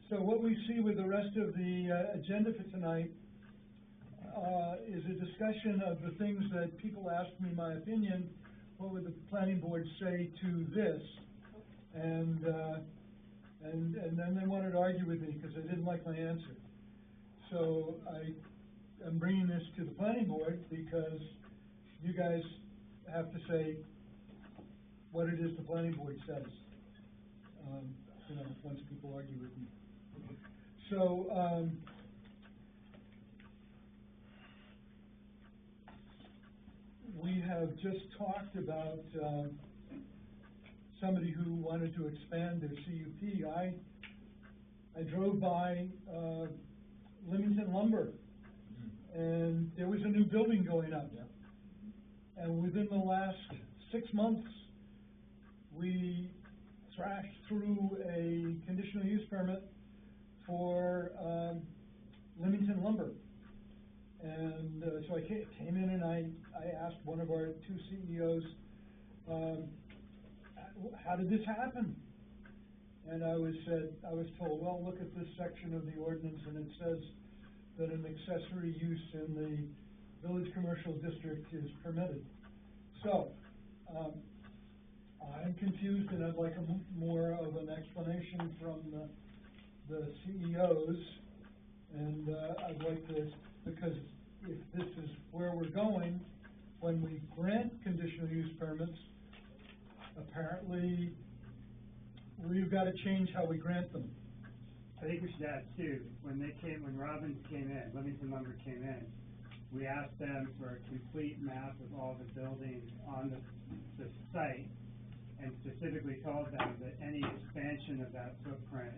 So what we see with the rest of the agenda for tonight is a discussion of the things that people ask me my opinion. What would the planning board say to this? And then they wanted to argue with me because they didn't like my answer. So I'm bringing this to the planning board because you guys have to say what it is the planning board says. Once people argue with me. So, we have just talked about somebody who wanted to expand their CUP. I drove by Leamington Lumber, and there was a new building going up. And within the last 6 months, we thrashed through a conditional use permit for Leamington Lumber. And, so I came in and I asked one of our two CEOs, how did this happen? And I was told, well, look at this section of the ordinance, and it says that an accessory use in the village commercial district is permitted. So, I'm confused, and I'd like more of an explanation from the CEOs, and, I'd like to, because if this is where we're going, when we grant conditional use permits, apparently, we've got to change how we grant them. I think we should add too, when Robbins came in, Livingston Lumber came in, we asked them for a complete map of all the buildings on the site, and specifically told them that any expansion of that footprint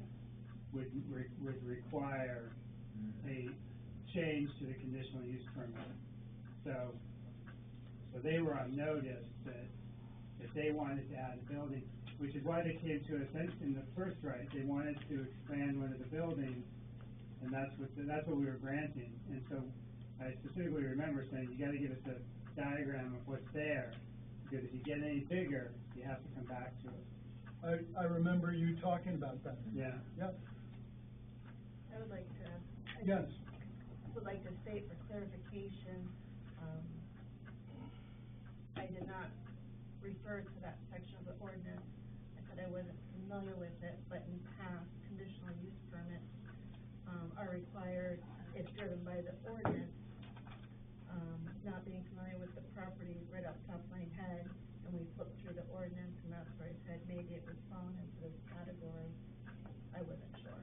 would require a change to the conditional use permit. So they were on notice that if they wanted to add a building, which is why they came to us in the first right, they wanted to expand one of the buildings, and that's what we were granting. And so I specifically remember saying, you gotta give us a diagram of what's there, because if you get any bigger, you have to come back to us. I remember you talking about that. Yeah. Yep, I would like to, yes. would like to state for clarification, I did not refer to that section of the ordinance. I said I wasn't familiar with it, but in past, conditional use permits, are required if driven by the ordinance. Not being familiar with the property right off the top of my head, and we flipped through the ordinance, and that's where I said maybe it was fallen into this category. I wasn't sure.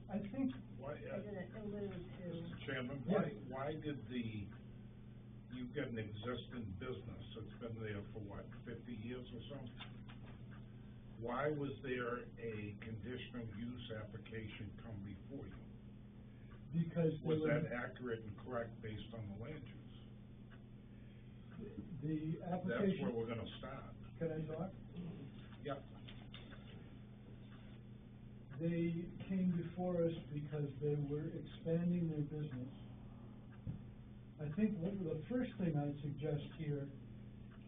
I think, Why, I didn't allude to. Mr. Chairman, Yeah. why did you've got an existing business that's been there for what, 50 years or so? Why was there a conditional use application come before you? because Was that accurate and correct based on the land use? the That's application. where we're gonna start. Can I talk? Yeah. They came before us because they were expanding their business. I think the first thing I'd suggest here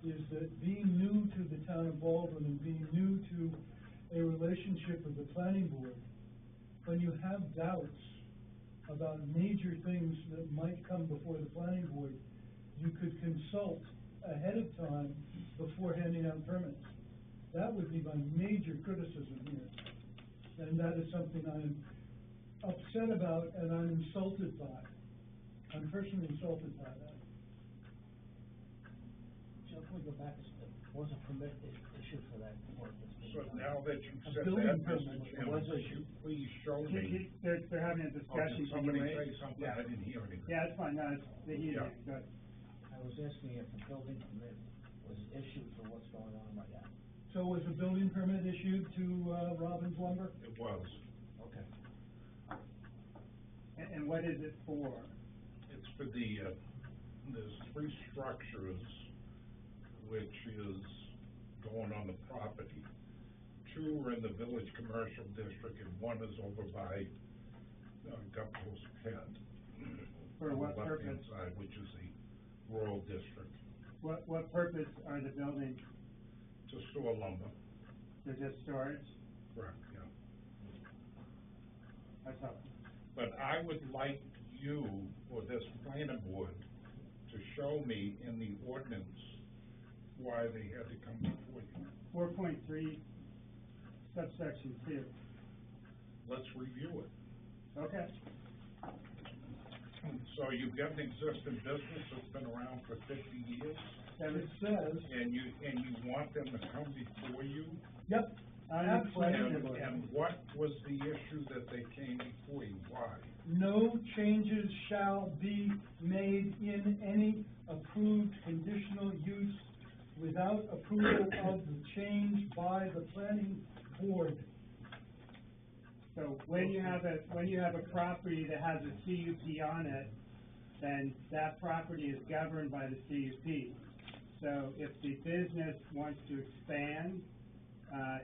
is that being new to the town of Baldwin and being new to a relationship with the planning board, when you have doubts about major things that might come before the planning board, you could consult ahead of time before handing out permits. That would be my major criticism here. And that is something I'm upset about and I'm insulted by. I'm personally insulted by that. Joe, can we go back, was a permit issued for that ordinance? So now that you've A said building that, permit. Mr. Chairman, would you please show me? They're having a Oh, discussion. did Can somebody you wait? say something? Yeah. I didn't hear anything. Yeah, it's fine, no, it's the heating, Yeah. good. I was asking if the building permit was issued for what's going on right now. So was a building permit issued to, Robbins Lumber? It was. Okay. And what is it for? It's for there's 3 structures which is going on the property. 2 are in the village commercial district and 1 is over by, Gulfcoast Pet. For on the what left-hand purpose? side, which is the rural district, What purpose are the buildings? to store lumber, They're just storage? correct, yeah. That's helpful. But I would like you, or this planning board, to show me in the ordinance why they had to come before you. 4.3 subsection 2. Let's review it. Okay. So you've got an existing business that's been around for 50 years, It says, and you want them to come before you? yep, Unquestionably. And what was the issue that they came before you? Why? no changes shall be made in any approved conditional use without approval of the change by the planning board. So when you have a property that has a CUP on it, then that property is governed by the CUP. So if the business wants to expand,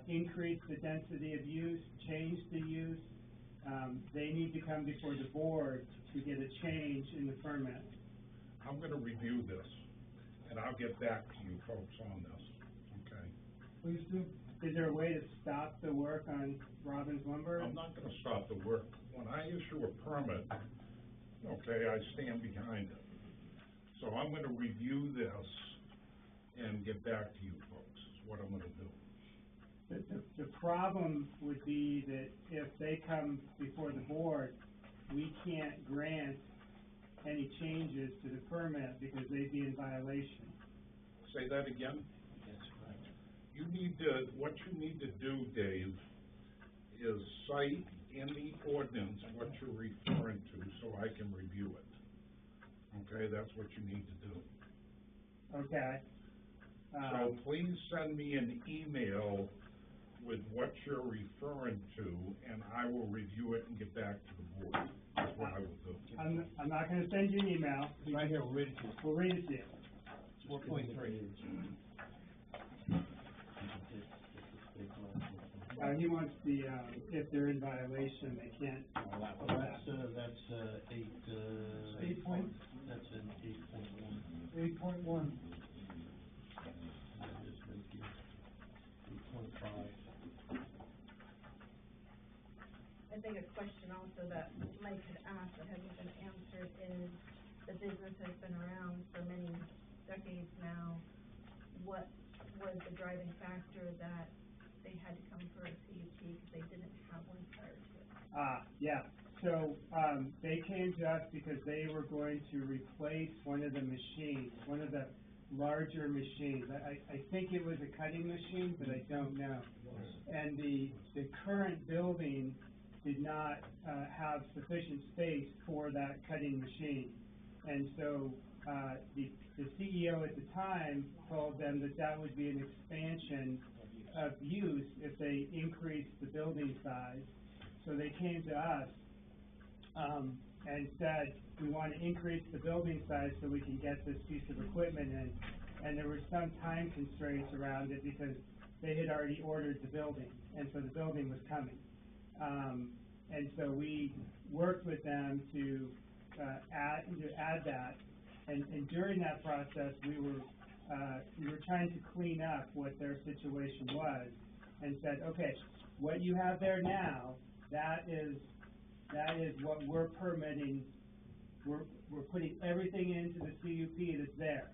increase the density of use, change the use, they need to come before the board to get a change in the permit. I'm gonna review this, and I'll get back to you folks on this, okay? Please do. Is there a way to stop the work on Robbins Lumber? I'm not gonna stop the work. When I issue a permit, okay, I stand behind it. So I'm gonna review this and get back to you folks, is what I'm gonna do. The problem would be that if they come before the board, we can't grant any changes to the permit because they'd be in violation. Say that again? That's correct. You need to, what you need to do, Dave, is cite in the ordinance what you're referring to so I can review it. Okay, that's what you need to do. Okay. So please send me an email with what you're referring to, and I will review it and get back to the board. That's what I will do. I'm not gonna send you an email. Right here, we'll read it to you. We'll read it to you. 4.3. He wants the, if they're in violation, they can't. That's, eight, 8 point, that's an 8.1. 8.1. That is right here. 8.5. I think a question also that Mike had asked that hasn't been answered is, the business has been around for many decades now. What was the driving factor that they had to come for a CUP because they didn't have one prior to it? Yeah, so, they came to us because they were going to replace one of the machines, one of the larger machines. I think it was a cutting machine, but I don't know. And the current building did not, have sufficient space for that cutting machine. And so, the CEO at the time told them that that would be an expansion of use if they increased the building size. So they came to us, and said, we want to increase the building size so we can get this piece of equipment in. And there were some time constraints around it because they had already ordered the building, and so the building was coming. And so we worked with them to add that, and during that process, we were trying to clean up what their situation was, and said, okay, what you have there now, that is what we're permitting. We're putting everything into the CUP that's there.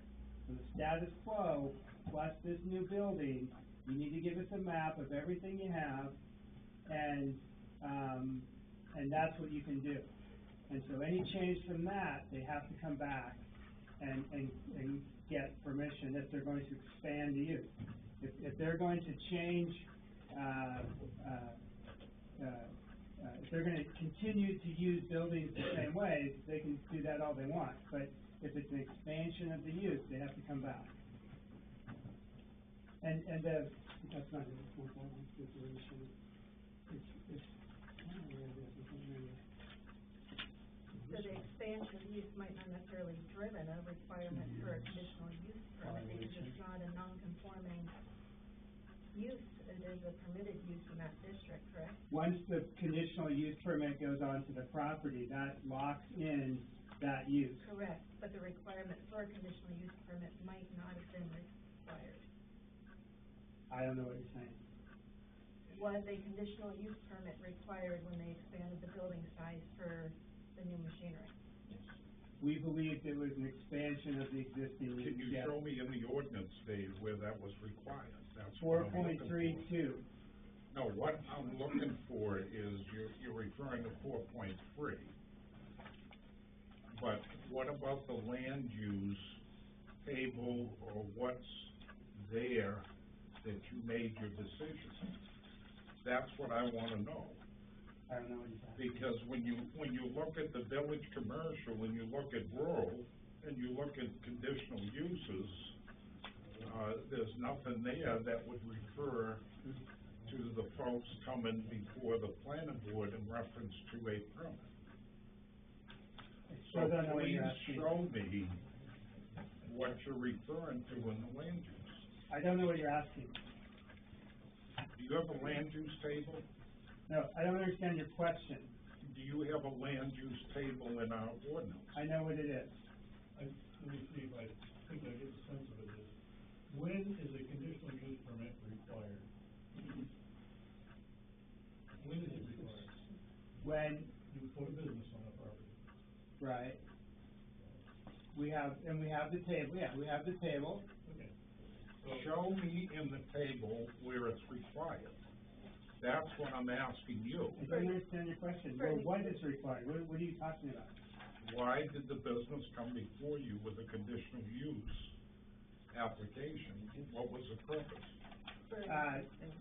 So the status quo plus this new building, you need to give us a map of everything you have, and that's what you can do. And so any change from that, they have to come back and get permission if they're going to expand the use. If they're going to change, if they're going to continue to use buildings the same way, they can do that all they want. But if it's an expansion of the use, they have to come back. And that's not it. It's not that one. It's the machine. It's I don't know where it is. It's not there yet. So the expansion of use might not necessarily be driven a requirement for a conditional use permit because it's not a non-conforming use. It is a permitted use in that district, correct? Once the conditional use permit goes onto the property, that locks in that use. Correct, but the requirement for a conditional use permit might not have been required. I don't know what you're saying. Was a conditional use permit required when they expanded the building size for the new machinery? We believed it was an expansion of the existing use. Can you show me in the ordinance, Dave, where that was required? That's Four what I'm point looking for. 3.2. No, what I'm looking for is you're referring to 4.3. But what about the land use table or what's there that you made your decision? That's what I wanna know. I don't know what you're saying. Because when you look at the village commercial, and you look at rural, and you look at conditional uses, there's nothing there that would refer to the folks coming before the planning board in reference to a permit. So don't know what please you're asking. show me what you're referring to in the land use. I don't know what you're asking. Do you have a land use table? No, I don't understand your question. do you have a land use table in our ordinance? I know what it is. Let me see if I think I get the sense of it is, when is a conditional use permit required? When is it required? When, You put a business on a property. right, we have the table, yeah, we have the table. Okay. Show me in the table where it's required. That's what I'm asking you. I don't understand your question. Well, what is required? What are you talking about? Why did the business come before you with a conditional use application? What was the purpose?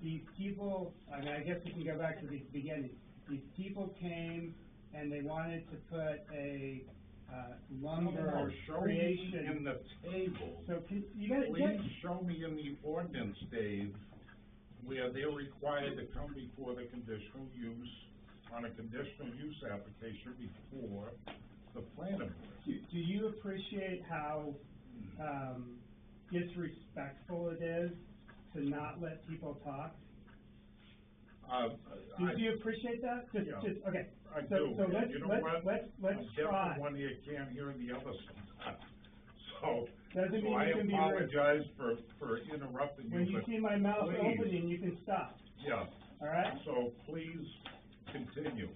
These people, I mean, I guess we can go back to the beginning. These people came and they wanted to put a, lumber Show me creation. in the table. So you gotta, Please show me in the ordinance, Dave, where they're required to come before the conditional use, on a conditional use application before the planning board. do you appreciate how, disrespectful it is to not let people talk? Do you appreciate that? Yeah. Okay. I So do. let's, You know what? let's I'm deaf try. in one ear, can't hear the other sometimes. So, Doesn't mean I you can be rude. apologize for interrupting you, When you but see my mouth please. opening, you can stop, yeah. all right? So please continue.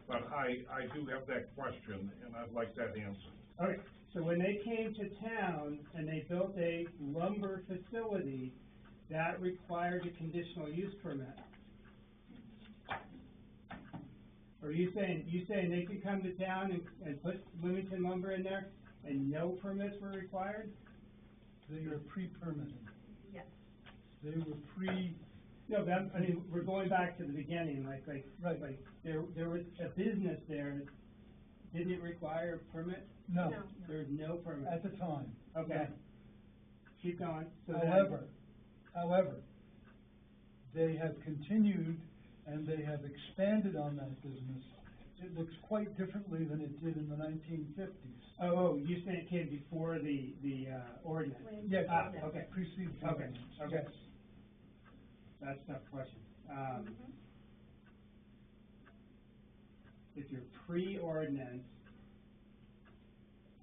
But I do have that question, and I'd like that answer. Okay, so when they came to town and they built a lumber facility, that required a conditional use permit. Or you saying they could come to town and put Bloomington lumber in there and no permits were required? They are pre-permitted. Yes. They were pre, No, but I mean, we're going back to the beginning, like, Right. like, there was a business there, didn't it require a permit? no, No. There's no permit. at the time. Okay. Keep going. So then- However, they have continued and they have expanded on that business. It looks quite differently than it did in the 1950s. Oh, you said it came before the ordinance? Yes, Okay. precedes the Okay, ordinance. okay. Yes. That's a tough question. If you're pre-ordinance,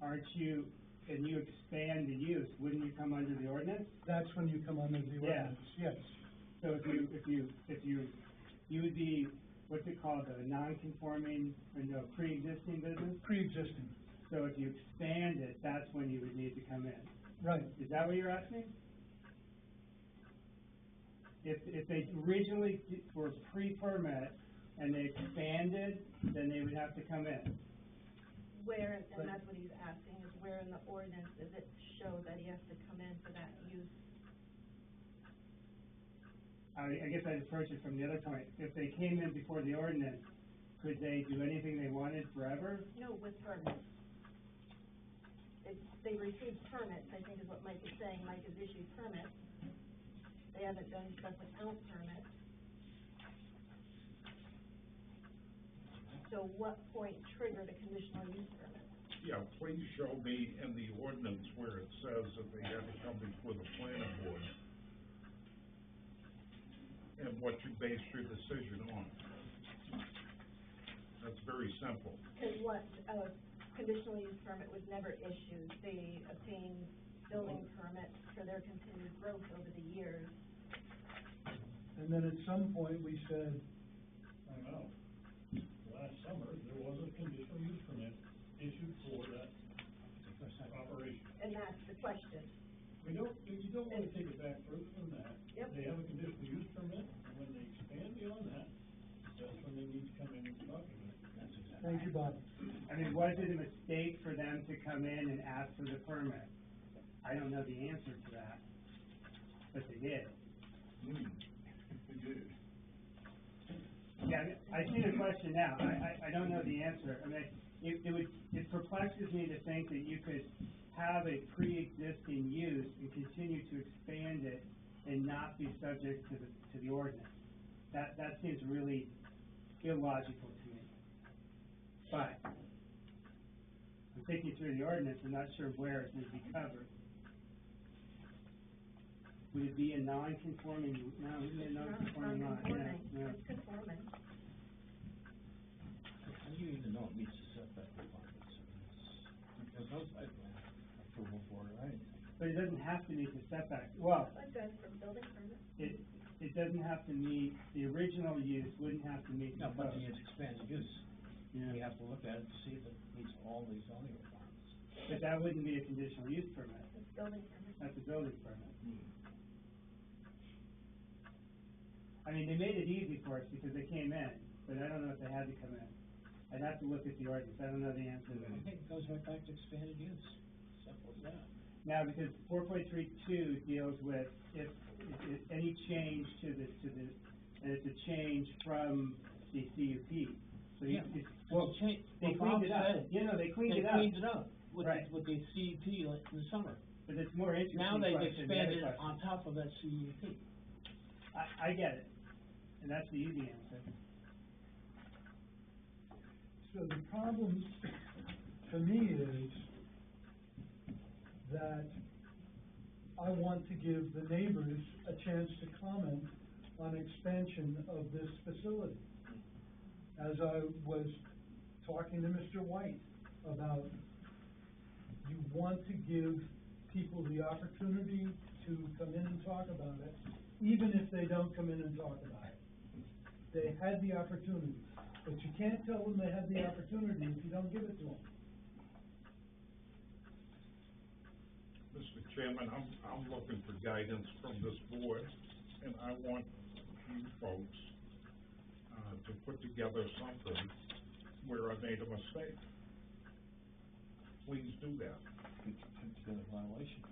can you expand the use, wouldn't you come under the ordinance? That's when you come under the Yeah. ordinance, yes. So you would be, what's it called, a non-conforming, or no, pre-existing business? Pre-existing, So if you expand it, that's when you would need to come in. right. Is that what you're asking? If they originally were pre-permit and they expanded, then they would have to come in. Where, and that's what he's asking, is where in the ordinance does it show that he has to come in for that use? I guess I'd approach it from the other point. If they came in before the ordinance, could they do anything they wanted forever? No, with permits. They received permits, I think is what Mike is saying. Mike has issued permits. They haven't done stuff without permits. So what point triggered a conditional use permit? Yeah, please show me in the ordinance where it says that they have to come before the planning board and what you based your decision on. That's very simple. Because what, conditional use permit was never issued. They obtained building permits for their continued growth over the years. And then at some point, we said, I don't know, last summer, there was a conditional use permit issued for that operation. And that's the question. You don't want to take it back further than that. Yep. They have a conditional use permit, and when they expand beyond that, that's when they need to come in and talk again. Thank you, Bob. I mean, was it a mistake for them to come in and ask for the permit? I don't know the answer to that, but they did. Yeah, I see the question now. I don't know the answer. I mean, it perplexes me to think that you could have a pre-existing use and continue to expand it and not be subject to the ordinance. That seems really illogical to me. But I'm thinking through the ordinance, I'm not sure where it would be covered. Would it be a non-conforming, no, it would be a non-conforming lot, yeah, Non-conforming. yeah. It's conforming. do you even know it meets the setback requirements? There's no site plan approval for it, right? But it doesn't have to meet the setback, well, Like that for building permit? it doesn't have to meet, the original use wouldn't have to meet the No, but code. it's expanded use. Yeah. We have to look at it to see if it meets all the zoning requirements. But that wouldn't be a conditional use permit, It's building permit. that's a building permit. I mean, they made it easy for us because they came in, but I don't know if they had to come in. I'd have to look at the ordinance, I don't know the answer to I that. think it goes right back to expanded use, simple as that. Now, because 4.32 deals with if any change to the, and it's a change from the CUP. So Yeah. well, Change- they what cleaned it Bob up, said, you know, they cleaned They it up. cleaned it up with, Right. with the CUP like in the summer. But it's more interesting Now they've question, the other expanded it question. on top of that CUP. I get it, and that's the easy answer. So the problem for me is that I want to give the neighbors a chance to comment on expansion of this facility. As I was talking to Mr. White about, you want to give people the opportunity to come in and talk about it, even if they don't come in and talk about it. They had the opportunity, but you can't tell them they had the opportunity if you don't give it to them. Mr. Chairman, I'm looking for guidance from this board, and I want you folks, to put together something where I made a mistake. Please do that, It's been a violation.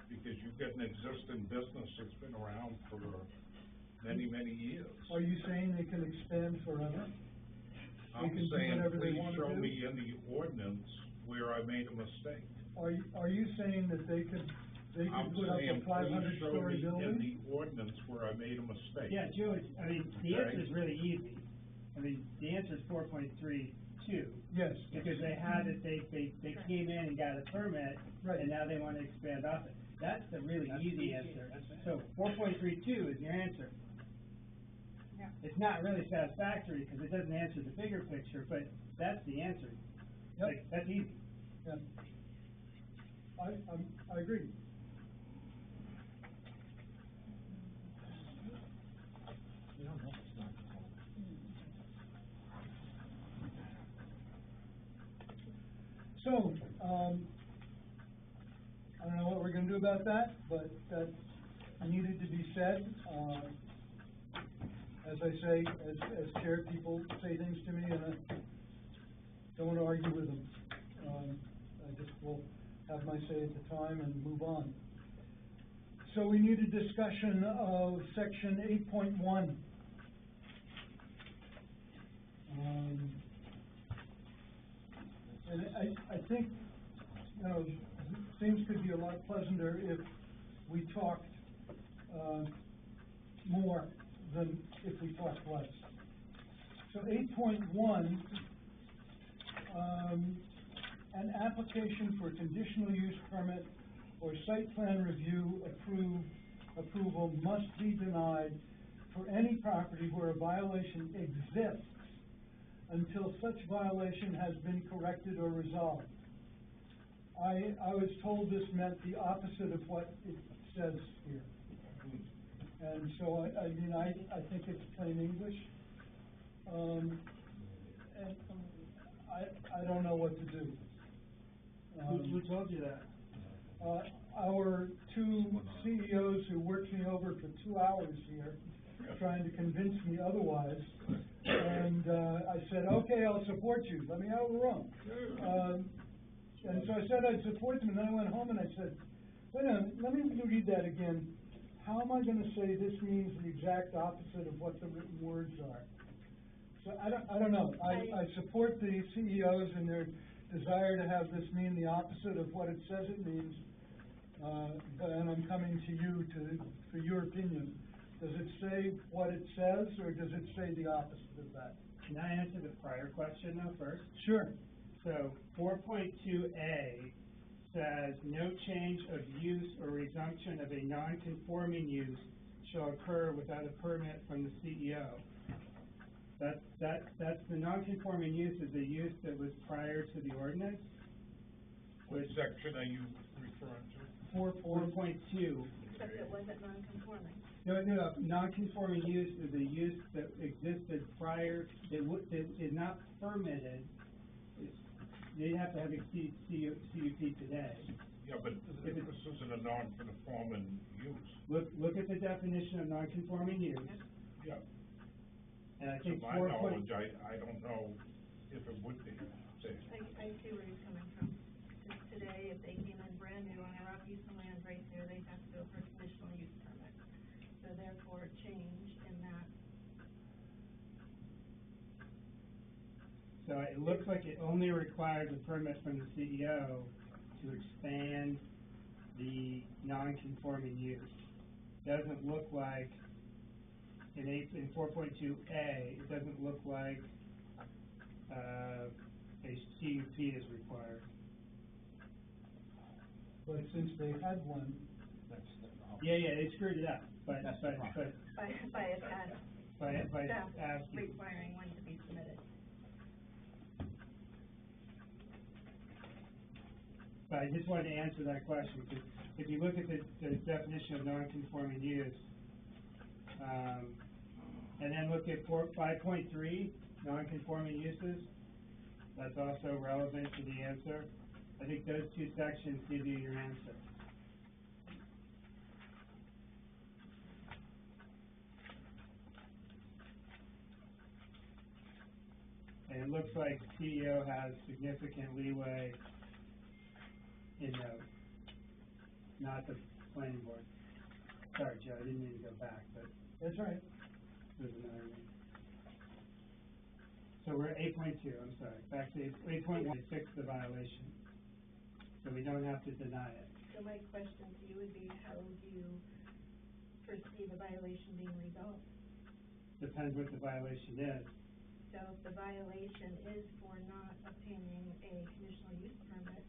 because you've got an existing business that's been around for many, many years. Are you saying they can expand forever? I'm can do saying, whatever they please wanna show do? me in the ordinance where I made a mistake. Are you saying that they could I'm put up a saying, five please hundred show story me building? in the ordinance where I made a mistake. Yeah, George, I mean, the answer Okay. is really easy. I mean, the answer is 4.32. Yes. Because they had it, they came in and got a permit, Right. and now they wanna expand off it. That's the really That's easy easy, answer. that's it. So 4.32 is your answer. Yeah. It's not really satisfactory, because it doesn't answer the bigger picture, but that's the answer. Yep. Like, that's easy. Yeah. I agree. We don't know if it's not conforming. So, I don't know what we're gonna do about that, but that needed to be said. As I say, as chair, people say things to me and I don't wanna argue with them. I just will have my say at the time and move on. So we need a discussion of section 8.1. And I think, you know, things could be a lot pleasanter if we talked, more than if we talked less. So 8.1, an application for conditional use permit or site plan review approval must be denied for any property where a violation exists until such violation has been corrected or resolved. I was told this meant the opposite of what it says here. And so, I mean, I think it's plain English. And I don't know what to do. Who told you that? Our two CEOs who worked me over for 2 hours here, trying to convince me otherwise. And, I said, okay, I'll support you, let me out of the room. And so I said I'd support them, and then I went home and I said, wait a minute, let me read that again. How am I gonna say this means the exact opposite of what the written words are? So I don't know. I support the CEOs and their desire to have this mean the opposite of what it says it means. And I'm coming to you for your opinion. Does it say what it says, or does it say the opposite of that? Can I answer the prior question though first? Sure. So 4.2A says, no change of use or resumption of a non-conforming use shall occur without a permit from the CEO. That's the non-conforming use is a use that was prior to the ordinance, What section are you referring to? 4.2. Except it wasn't non-conforming. No, non-conforming use is a use that existed prior, that is not permitted. They have to have a CUP today. Yeah, but this isn't a non-conforming use. Look at the definition of non-conforming use. Yeah. And I To think my knowledge, I don't know if it would be. Say, I see where he's coming from. 'Cause today, if they came in brand new on a rock piece of land right there, they'd have to go for a conditional use permit. So therefore, change in that. So it looks like it only requires a permit from the CEO to expand the non-conforming use. Doesn't look like, in 4.2A, it doesn't look like, a CUP is required. But since they had one, That's the problem. Yeah, they screwed it up, but, That's the problem. By a past by staff asking. requiring one to be submitted. But I just wanted to answer that question, because if you look at the definition of non-conforming use, and then look at 5.3, non-conforming uses, that's also relevant to the answer. I think those two sections give you your answer. And it looks like CEO has significant leeway in those, not the planning board. Sorry, Joe, I didn't mean to go back, but that's right. there's another one. So we're at 8.2, I'm sorry, back to 8.1, fix the violation. So we don't have to deny it. So my question to you would be, how do you foresee the violation being resolved? Depends what the violation is. So if the violation is for not obtaining a conditional use permit,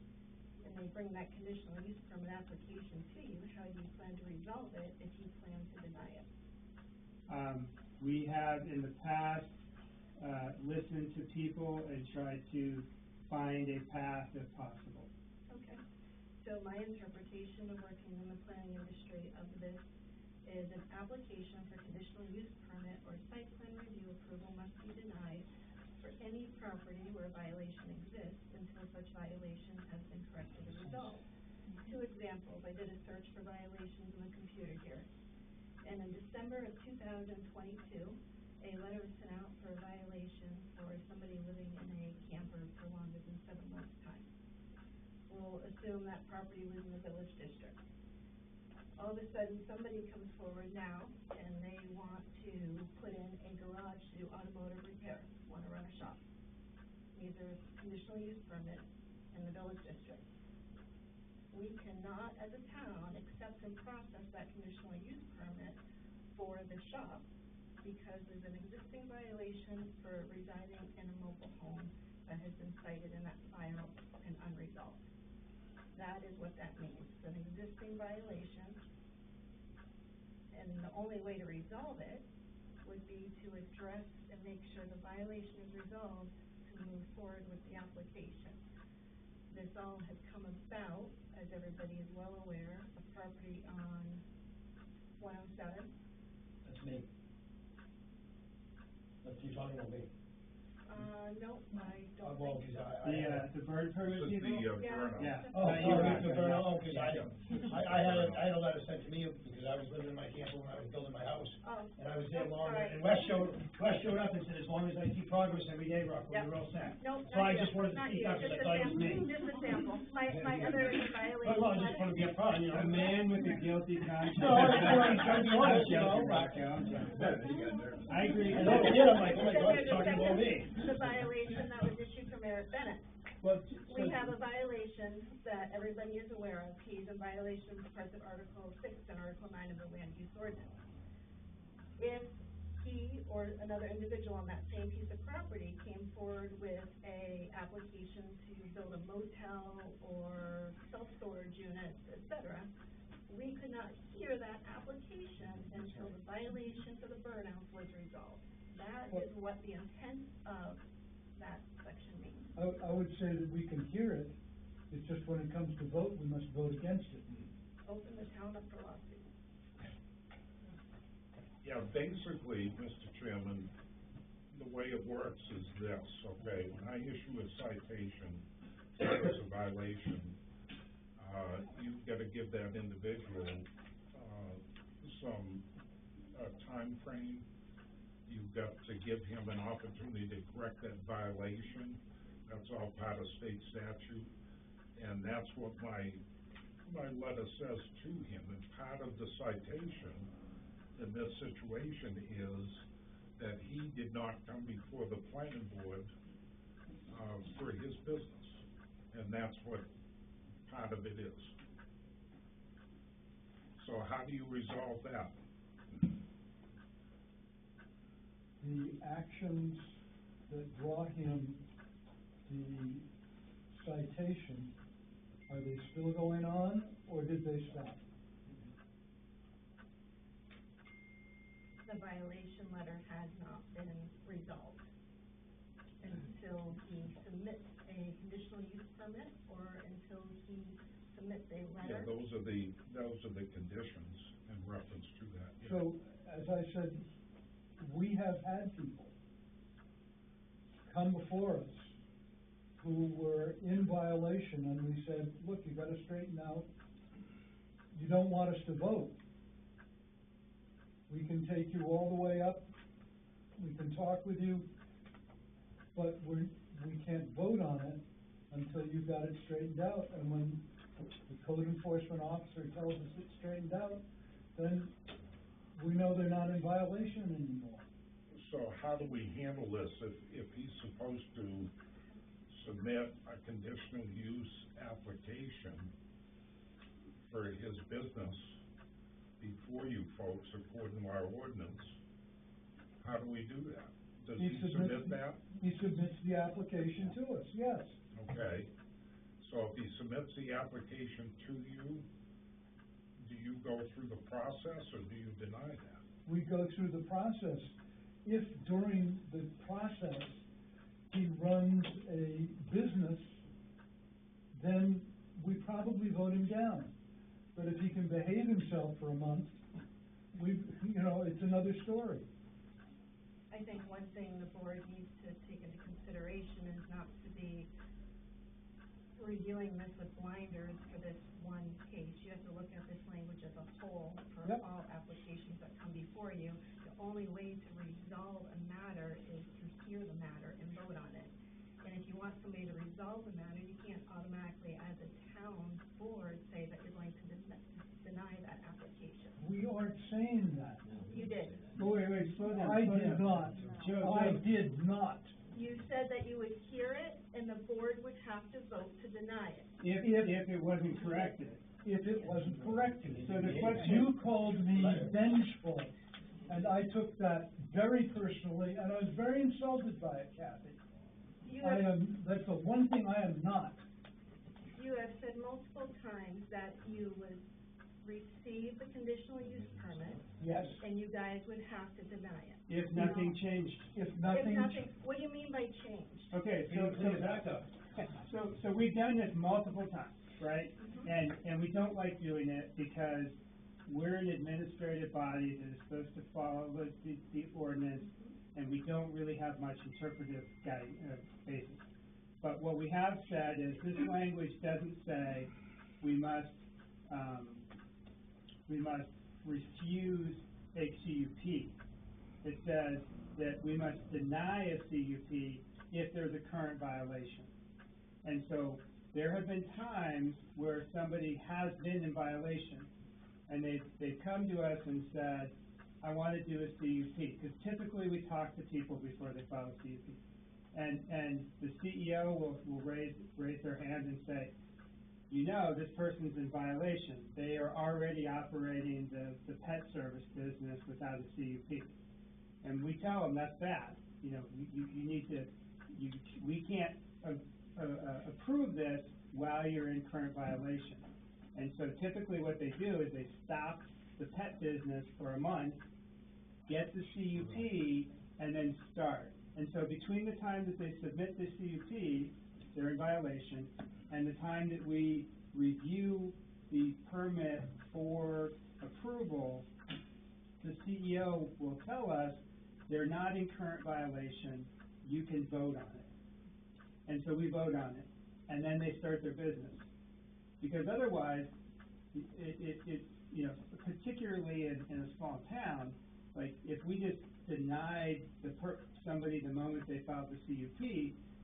and they bring that conditional use permit application to you, how do you plan to resolve it if you plan to deny it? We have in the past, listened to people and tried to find a path if possible. Okay. So my interpretation of working in the planning industry of this is an application for conditional use permit or site plan review approval must be denied for any property where a violation exists until such violation has been corrected or resolved. Two examples, I did a search for violations in the computer here. And in December of 2022, a letter was sent out for a violation for somebody living in a camper for longer than 7 months' time. We'll assume that property was in the village district. All of a sudden, somebody comes forward now, and they want to put in a garage to do automotive repair, want to run a shop. Needs a conditional use permit in the village district. We cannot, as a town, accept and process that conditional use permit for the shop because there's an existing violation for residing in a mobile home that has been cited in that file and unresolved. That is what that means. It's an existing violation, and the only way to resolve it would be to address and make sure the violation is resolved to move forward with the application. This all has come about, as everybody is well aware, a property on 107. That's me. That's you talking about me. No, I don't Well, think so. because The burn permit This is people? the, Yeah. burnout. Yeah. Oh, You oh, got the that. burn, because Yeah. I had a letter sent to me because I was living in my camper when I was building my house. Oh. And I was there Nope, longer, sorry. and Wes showed up and said, as long as I see progress every day, Rocco, Yep. we're all set. Nope, So I not you, just wanted to not speak you, up because I just a thought it was sample, me. just a sample. My other violation. Well, I just want to be upfront, you know. A man with a guilty conscience. No, I just wanted to be honest, you know. I'm joking, Rocco, I'm joking. I agree. And over here, I'm like, oh my God, he's talking about me. The violation that was issued from Eric Bennett. Well, We have a violation that everybody is aware of. He's in violation of parts of Article 6 and Article 9 of the Land Use Ordinance. If he or another individual on that same piece of property came forward with a application to build a motel or self-storage units, etc., we could not hear that application until the violation for the burnout was resolved. That Well- is what the intent of that section means. I would say that we can hear it, it's just when it comes to vote, we must vote against it. Open the town up for lawsuits. Yeah, basically, Mr. Chairman, the way it works is this, okay, when I issue a citation, if there's a violation, you've gotta give that individual, some, timeframe. You've got to give him an opportunity to correct that violation. That's all part of state statute. And that's what my letter says to him. And part of the citation in this situation is that he did not come before the planning board, for his business. And that's what part of it is. So how do you resolve that? The actions that brought him the citation, are they still going on, or did they stop? The violation letter has not been resolved until he submits a conditional use permit or until he submits a Yeah, letter. those are the conditions in reference to that. Yeah. So, as I said, we have had people come before us who were in violation, and we said, look, you gotta straighten out, you don't want us to vote. We can take you all the way up, we can talk with you, but we can't vote on it until you've got it straightened out. And when the code enforcement officer tells us it's straightened out, then we know they're not in violation anymore. So how do we handle this if he's supposed to submit a conditional use application for his business before you folks, according to our ordinance? How do we do that? Does he submit that? He submits the application to us, yes. Okay, so if he submits the application to you, do you go through the process or do you deny that? We go through the process. If during the process he runs a business, then we probably vote him down. But if he can behave himself for a month, it's another story. I think one thing the board needs to take into consideration is not to be reviewing this with blinders for this one case. You have to look at this language as a whole for Yep. all applications that come before you. The only way to resolve a matter is to hear the matter and vote on it. And if you want somebody to resolve the matter, you can't automatically, as a town board, say that you're going to deny that application. We aren't saying that. You did. Wait, slow down. I did not. Joe, I did not. You said that you would hear it and the board would have to vote to deny it. If it wasn't corrected. If it wasn't corrected. So the question- You called me vengeful, and I took that very personally, and I was very insulted by it, Kathy. That's the one thing I am not. You have said multiple times that you would receive the conditional use permit Yes, and you guys would have to deny it. If nothing changed. if If nothing. nothing, what do you mean by change? Okay, back up. so we've done this multiple times, right? And we don't like doing it because we're an administrative body that is supposed to follow the ordinance, and we don't really have much interpretive basis. But what we have said is this language doesn't say we must refuse a CUP. It says that we must deny a CUP if there's a current violation. And so there have been times where somebody has been in violation, and they've come to us and said, I want to do a CUP, because typically we talk to people before they file a CUP. And the CEO will raise their hand and say, this person's in violation. They are already operating the pet service business without a CUP. And we tell them that's bad. You need to, we can't approve this while you're in current violation. And so typically what they do is they stop the pet business for a month, get the CUP, and then start. And so between the time that they submit the CUP, they're in violation, and the time that we review the permit for approval, the CEO will tell us they're not in current violation, you can vote on it. And so we vote on it, and then they start their business. Because otherwise, it you know, particularly in a small town, like if we just denied somebody the moment they filed the CUP,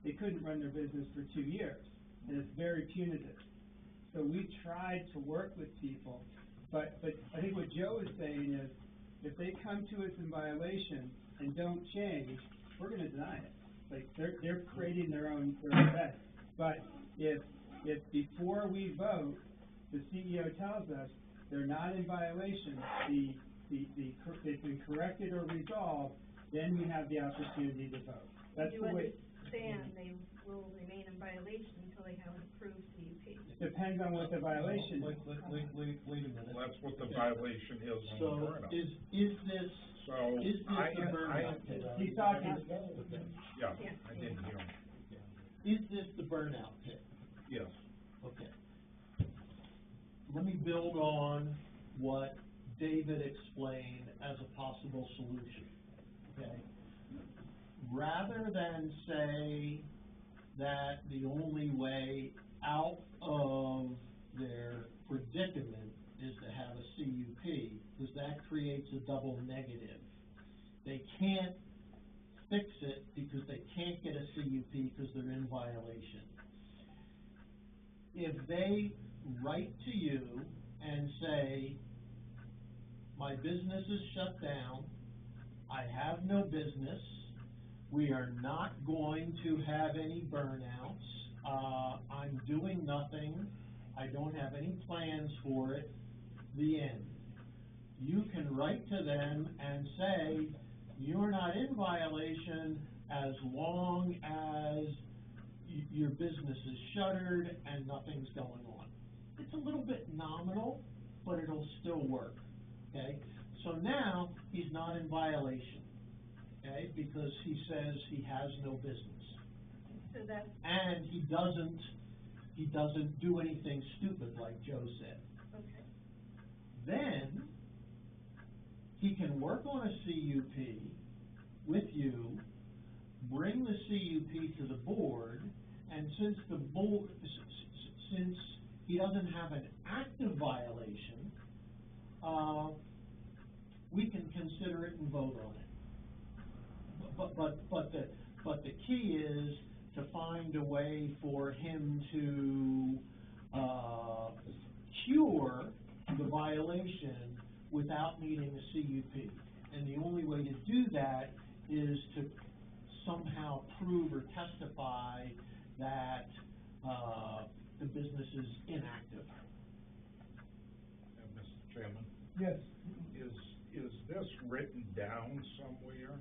they couldn't run their business for 2 years, and it's very punitive. So we tried to work with people, but I think what Joe is saying is, if they come to us in violation and don't change, we're gonna deny it. Like, they're creating their own mess. But if before we vote, the CEO tells us they're not in violation, they've been corrected or resolved, then we have the opportunity to vote. That's the way. You understand they will remain in violation until they have an approved CUP. Depends on what the violation is. Wait a minute. Well, that's what the violation is on the So, burnout. is this So, the burnout pit? He's talking, Yeah, Yeah. I didn't hear him. Is this the burnout pit? Yes. Okay. Let me build on what David explained as a possible solution, okay? Rather than say that the only way out of their predicament is to have a CUP, because that creates a double negative. They can't fix it because they can't get a CUP because they're in violation. If they write to you and say, my business is shut down, I have no business, we are not going to have any burnouts, I'm doing nothing, I don't have any plans for it, the end. You can write to them and say, you're not in violation as long as your business is shuttered and nothing's going on. It's a little bit nominal, but it'll still work, okay? So now, he's not in violation, okay, because he says he has no business. So that's, And he doesn't do anything stupid like Joe said. okay. Then, he can work on a CUP with you, bring the CUP to the board, and since the board, since he doesn't have an active violation, we can consider it and vote on it. But the key is to find a way for him to cure the violation without needing a CUP. And the only way to do that is to somehow prove or testify that the business is inactive. Mr. Chairman? Yes. Is this written down somewhere?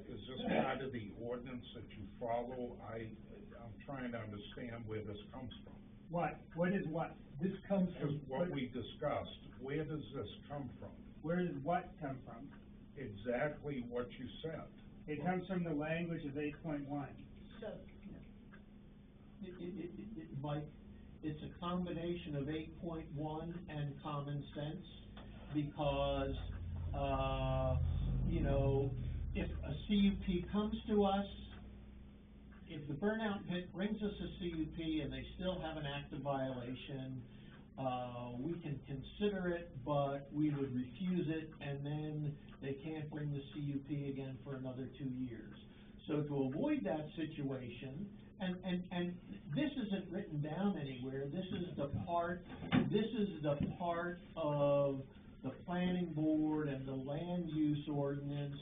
Is this part of the ordinance that you follow? I'm trying to understand where this comes from. what? What is what? This comes Is from. what we discussed, where does this come from? Where does what come from? Exactly what you said. It comes from the language of 8.1. So, Mike, it's a combination of 8.1 and common sense, because, you know, if a CUP comes to us, if the burnout pit brings us a CUP and they still have an active violation, we can consider it, but we would refuse it, and then they can't bring the CUP again for another 2 years. So to avoid that situation, and this isn't written down anywhere, this is the part of the planning board and the land use ordinance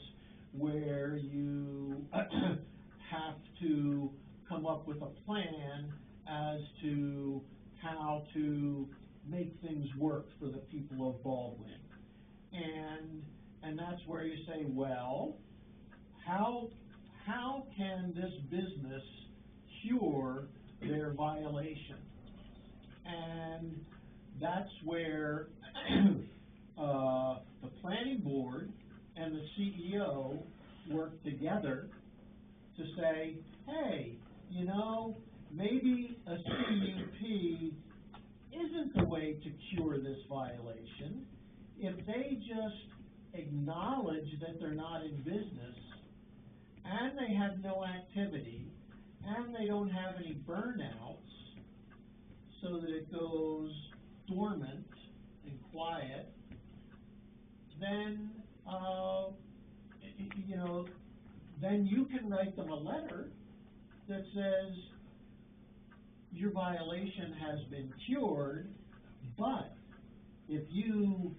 where you have to come up with a plan as to how to make things work for the people of Baldwin. And that's where you say, well, how can this business cure their violation? And that's where the planning board and the CEO work together to say, hey, you know, maybe a CUP isn't the way to cure this violation. If they just acknowledge that they're not in business, and they have no activity, and they don't have any burnouts, so that it goes dormant and quiet, then, you know, then you can write them a letter that says, your violation has been cured, but if you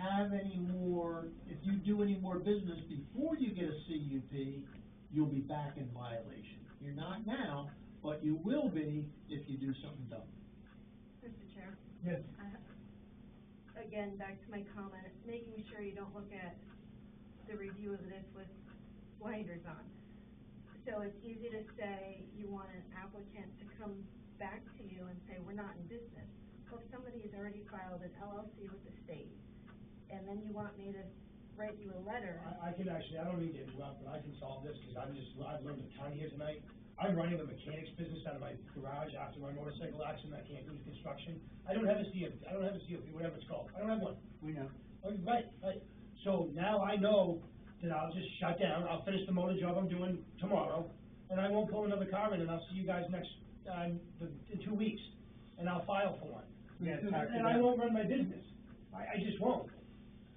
have any more, if you do any more business before you get a CUP, you'll be back in violation. You're not now, but you will be if you do something dumb. Mr. Chair? Yes. Again, back to my comment, making sure you don't look at the review of this with blinders on. So it's easy to say you want an applicant to come back to you and say, we're not in business. Well, if somebody has already filed an LLC with the state, and then you want me to write you a letter. I can actually, I don't mean to interrupt, but I can solve this, because I've learned a ton here tonight. I'm running a mechanics business out of my garage after my motorcycle accident. I can't do the construction. I don't have a COP, whatever it's called. I don't have one. We know. Oh, right. So now I know that I'll just shut down, I'll finish the motor job I'm doing tomorrow, and I won't pull another car in, and I'll see you guys in 2 weeks, and I'll file for one. Yeah, And I won't run my business. I just won't.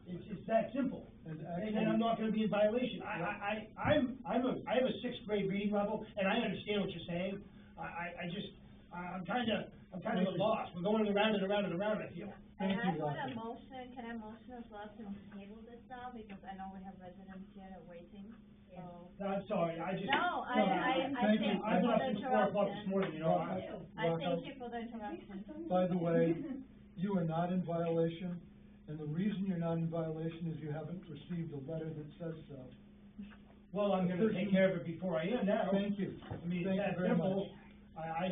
It's that simple. And And I'm not gonna be in violation. I have a 6th grade reading level, and I understand what you're saying. I'm kind of at a loss. We're going around and around and around, I feel. And Thank I you, want a Doctor. motion, can I motion as well to table this now, because I know we have residents here that are waiting, so. I'm sorry, I just. No, I Thank thank you. you I've been for up the since 4 o'clock this interruption. morning, you know. I thank you for the interruption. By the way, you are not in violation, and the reason you're not in violation is you haven't received a letter that says so. Well, I'm gonna take care of it before I am now. Thank you. I mean, Thank it's you that very simple. much.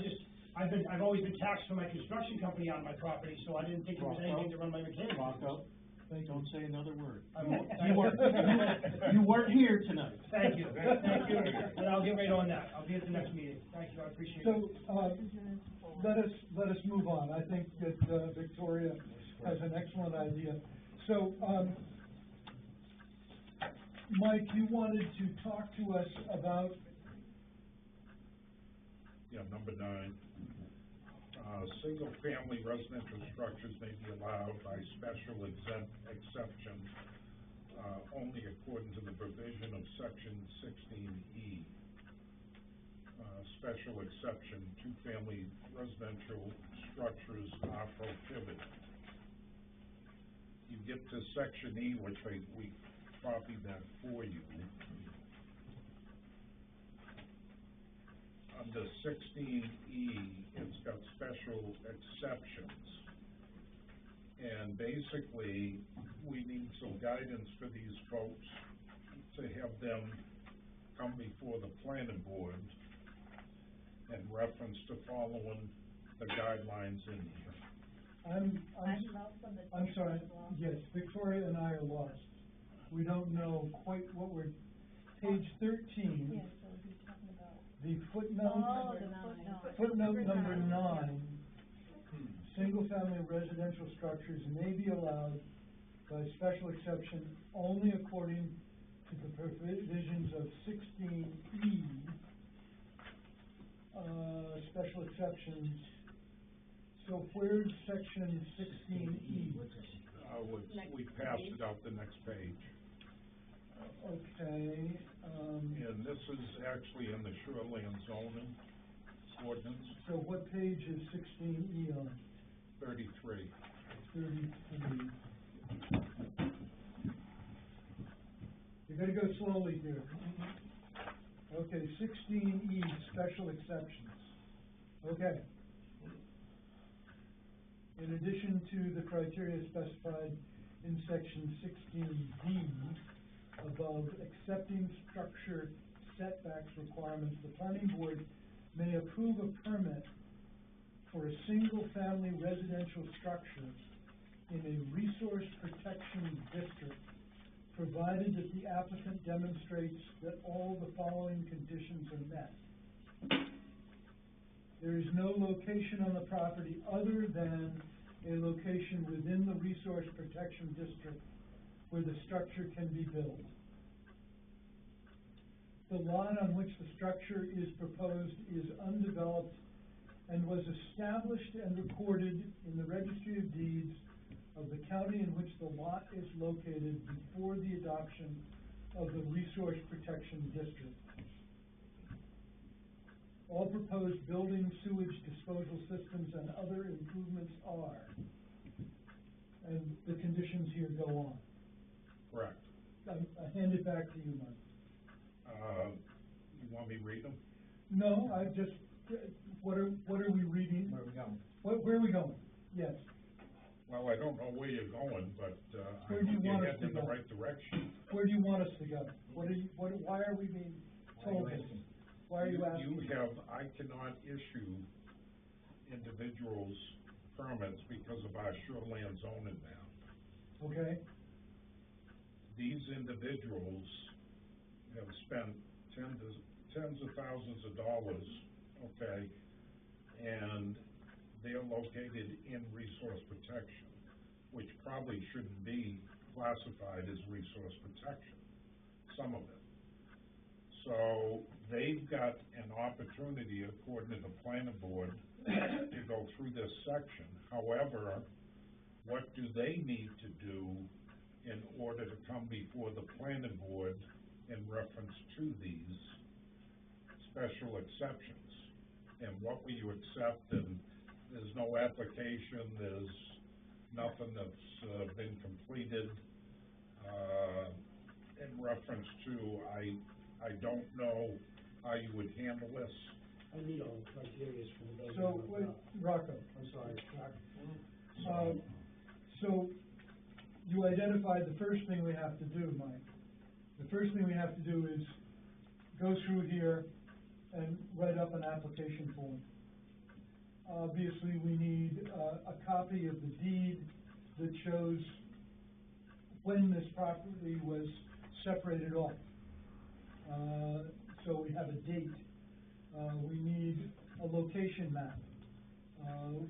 I've always been taxed for my construction company on my property, so I didn't think there was anything to run my mechanic. Rocco, don't say another word. I won't. You weren't here tonight. Thank you, and I'll get right on that. I'll be at the next meeting. Thank you, I appreciate it. So, let us move on. I think that, Victoria has an excellent idea. So, Mike, you wanted to talk to us about, Yeah, number 9. Single-family residential structures may be allowed by special exception, only according to the provision of section 16E. Special exception, 2-family residential structures are prohibited. You get to section E, which we copied that for you. Under 16E, it's got special exceptions. And basically, we need some guidance for these folks to have them come before the planning board in reference to following the guidelines in here. I'm sorry, yes, Victoria and I are lost. We don't know quite what page 13. Yeah, so he's talking about. The footnote. Oh, the footnote. Footnote number 9, single-family residential structures may be allowed by special exception only according to the provisions of 16E, special exceptions. So where's section 16E? We passed it out the next page. Okay, And this is actually in the shoreline zoning ordinance, so what page is 16E on? 33. 33. You gotta go slowly here. Okay, 16E, special exceptions. Okay. In addition to the criteria specified in section 16D above, accepting structure setbacks requirements, the planning board may approve a permit for a single-family residential structure in a resource protection district, provided that the applicant demonstrates that all the following conditions are met. There is no location on the property other than a location within the resource protection district where the structure can be built. The lot on which the structure is proposed is undeveloped and was established and recorded in the Registry of Deeds of the county in which the lot is located before the adoption of the Resource Protection District. All proposed building, sewage disposal systems, and other improvements are, and the conditions here go on. Correct. I hand it back to you, Mike. You want me to read them? No, I just, what are we reading? Where are we going? Where are we going? Yes. Well, I don't know where you're going, but, I Where do you think you're want us heading in to the go? right direction. Where do you want us to go? Why are we being told this? Why are you asking? I cannot issue individuals permits because of our shoreline zoning now. Okay, These individuals have spent tens of thousands of dollars, okay, and they're located in resource protection, which probably shouldn't be classified as resource protection, some of it. So they've got an opportunity, according to the planning board, to go through this section. However, what do they need to do in order to come before the planning board in reference to these special exceptions? And what will you accept? And there's no application, there's nothing that's been completed in reference to, I don't know how you would handle this. I need all the criteria for the building. so, wait, Rocco. I'm sorry, Rocco. So, you identified the first thing we have to do, Mike. The first thing we have to do is go through here and write up an application form. Obviously, we need a copy of the deed that shows when this property was separated off. So we have a date. We need a location map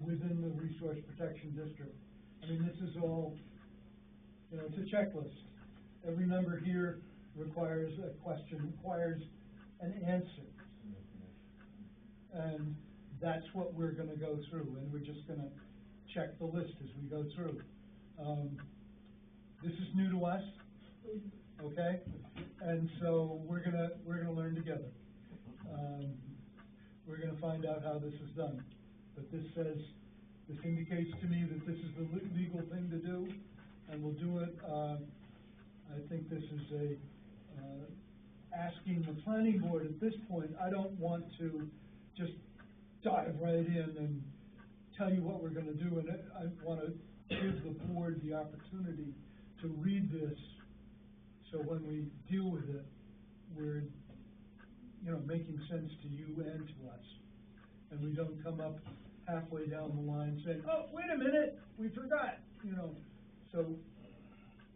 within the Resource Protection District. I mean, this is all, it's a checklist. Every number here requires a question, requires an answer. And that's what we're gonna go through, and we're just gonna check the list as we go through. This is new to us, okay? And so we're gonna learn together. We're gonna find out how this is done. But this indicates to me that this is the legal thing to do, and we'll do it. I think this is asking the planning board at this point. I don't want to just dive right in and tell you what we're gonna do, and I wanna give the board the opportunity to read this, so when we deal with it, we're, making sense to you and to us. And we don't come up halfway down the line saying, oh, wait a minute, we forgot, So,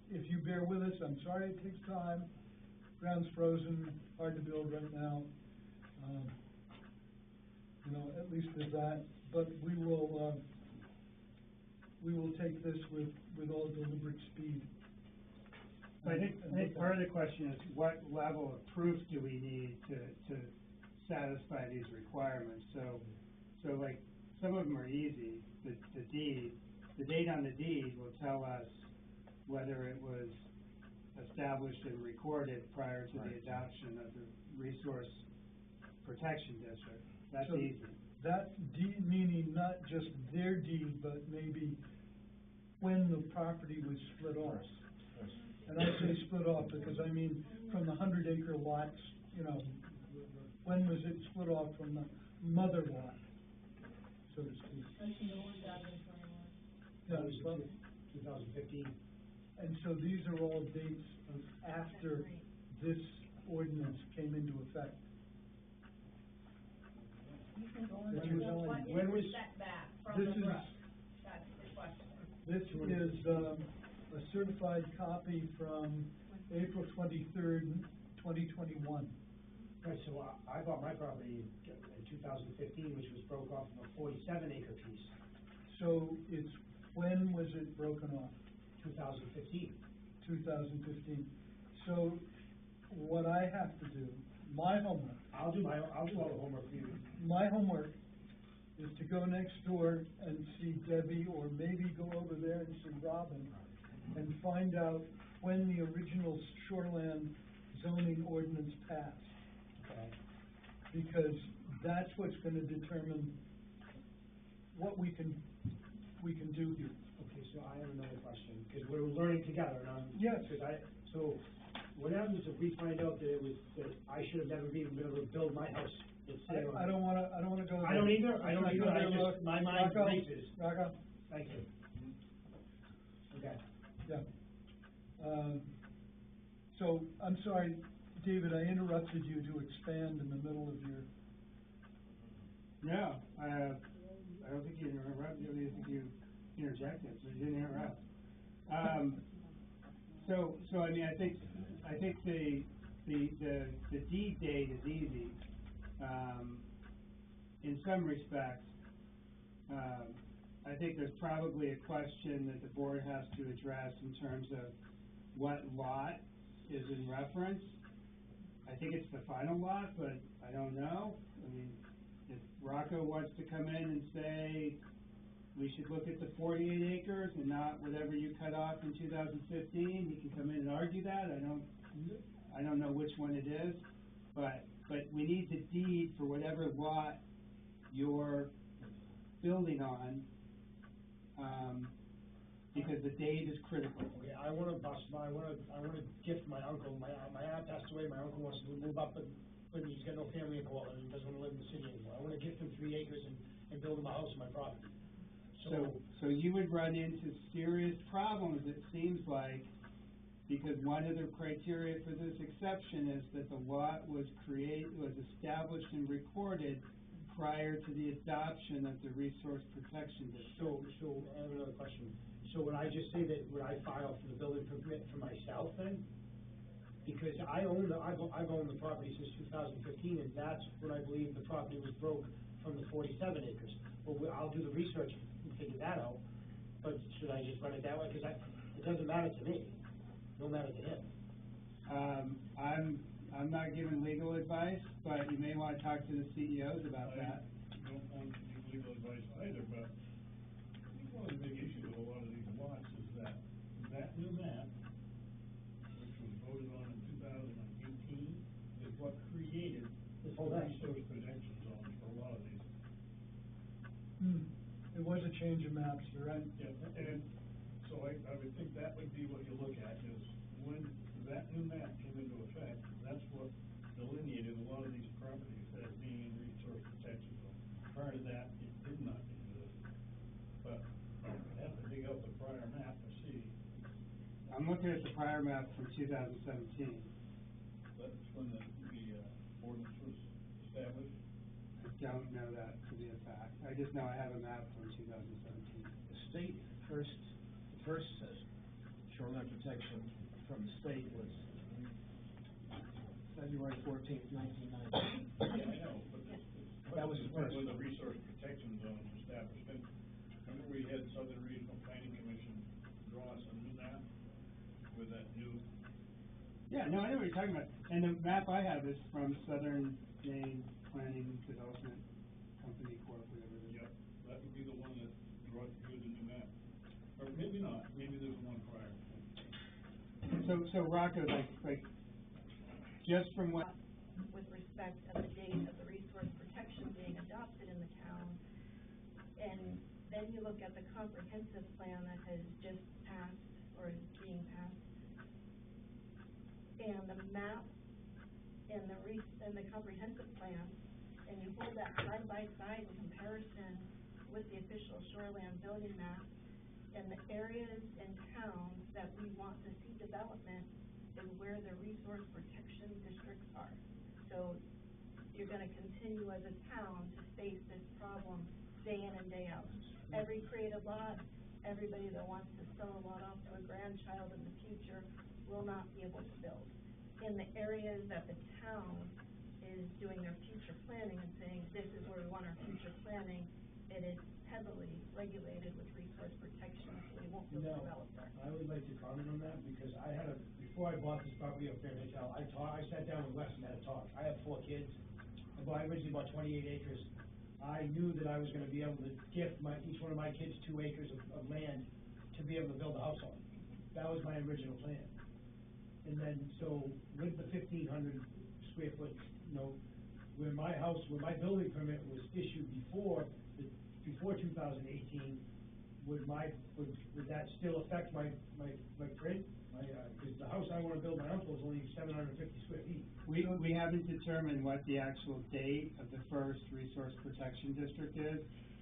if you bear with us, I'm sorry it takes time. Ground's frozen, hard to build right now. At least there's that. But we will take this with all deliberate speed. So I think part of the question is, what level of proof do we need to satisfy these requirements? So like, some of them are easy. The date on the deed will tell us whether it was established and recorded prior to the adoption of the Resource Protection District. That's So easy. That deed, meaning not just their deed, but maybe when the property was split off. And I say split off because I mean from the 100-acre lots, when was it split off from the mother lot, so to speak? That was 2015. And so these are all dates of after this ordinance came into effect. You can go That into was only- what when is was- the setback from this the is- brook? That's the question. This is, a certified copy from April 23rd, 2021. Right, so I bought my property in 2015, which was broke off of a 47-acre piece, So it's, when was it broken off? 2015. 2015. So what I have to do, my homework, I'll do all the homework for you. my homework is to go next door and see Debbie, or maybe go over there and see Robin, and find out when the original shoreland zoning ordinance passed. Okay. Because that's what's gonna determine what we can do here. Okay, so I have another question, because we're learning together, and I'm. Yes. So what happens if we find out that that I should have never even been able to build my house? I don't wanna go there. I don't either, I Let's not go I there, just, my mind Rocco, races. Rocco, Thank you. Okay. yeah. So, I'm sorry, David, I interrupted you to expand in the middle of your, No, I don't think you interrupted, I think you interjected, so you didn't interrupt. So I mean, I think the deed date is easy. In some respects, I think there's probably a question that the board has to address in terms of what lot is in reference. I think it's the final lot, but I don't know. I mean, if Rocco wants to come in and say, we should look at the 48 acres and not whatever you cut off in 2015, he can come in and argue that. I don't know which one it is, but we need the deed for whatever lot you're building on, because the date is critical. Okay, I wanna gift my uncle, my aunt passed away, my uncle wants to move up, but he's got no family in Portland, he doesn't wanna live in the city anymore. I wanna gift him 3 acres and build him a house on my property. So you would run into serious problems, it seems like, because one of the criteria for this exception is that the lot was established and recorded prior to the adoption of the resource protection district. So I have another question. So would I just say that, would I file for the building permit for myself then? Because I've owned the property since 2015, and that's when I believe the property was broke from the 47 acres. Well, I'll do the research and figure that out, but should I just run it that way? Because it doesn't matter to me, no matter to him. I'm not giving legal advice, but you may want to talk to the CEOs about that. I don't want to give legal advice either, but I think one of the big issues with a lot of these lots is that new map, which was voted on in 2018, is what created the resource protection zones for a lot of these. it was a change of maps, you're right. Yeah, and so I would think that would be what you look at, is when that new map came into effect, that's what delineated a lot of these properties as being in resource protection zone. Prior to that, it did not exist. But you have to dig out the prior map to see. I'm looking at the prior map from 2017. That's when the ordinance was established. I don't know that to be a fact. I just know I have a map from 2017. The state first shoreline protection from the state was February 14th, 1990. Yeah, I know, but That was the first. when the resource protection zone was established. And remember we had Southern Regional Planning Commission draw us a new map with that new. Yeah, no, I know what you're talking about. And the map I have is from Southern Maine Planning Development Company Corp, whatever it is. Yep, that would be the one that brought you the new map. Or maybe not, maybe there's one prior. So Rocco, like, just from what, With respect of the date of the resource protection being adopted in the town, and then you look at the comprehensive plan that has just passed, or is being passed, and the map and the comprehensive plan, and you hold that side by side in comparison with the official shoreland zoning map, and the areas in town that we want to see development is where the resource protection districts are. So you're gonna continue as a town to face this problem day in and day out. Every creative lot, everybody that wants to sell a lot off to a grandchild in the future will not be able to build. In the areas that the town is doing their future planning and saying, this is where we want our future planning, it is heavily regulated with resource protection, so we won't be able to develop there. I would like to comment on that, because before I bought this property up there in Hill, I sat down with Wes and had a talk. I have 4 kids. I originally bought 28 acres. I knew that I was gonna be able to gift each one of my kids 2 acres of land to be able to build a house on. That was my original plan. And then, so with the 1,500 square foot, where my building permit was issued before 2018, would that still affect my print? Because the house I wanna build my uncle is only 750 square feet. We haven't determined what the actual date of the first resource protection district is.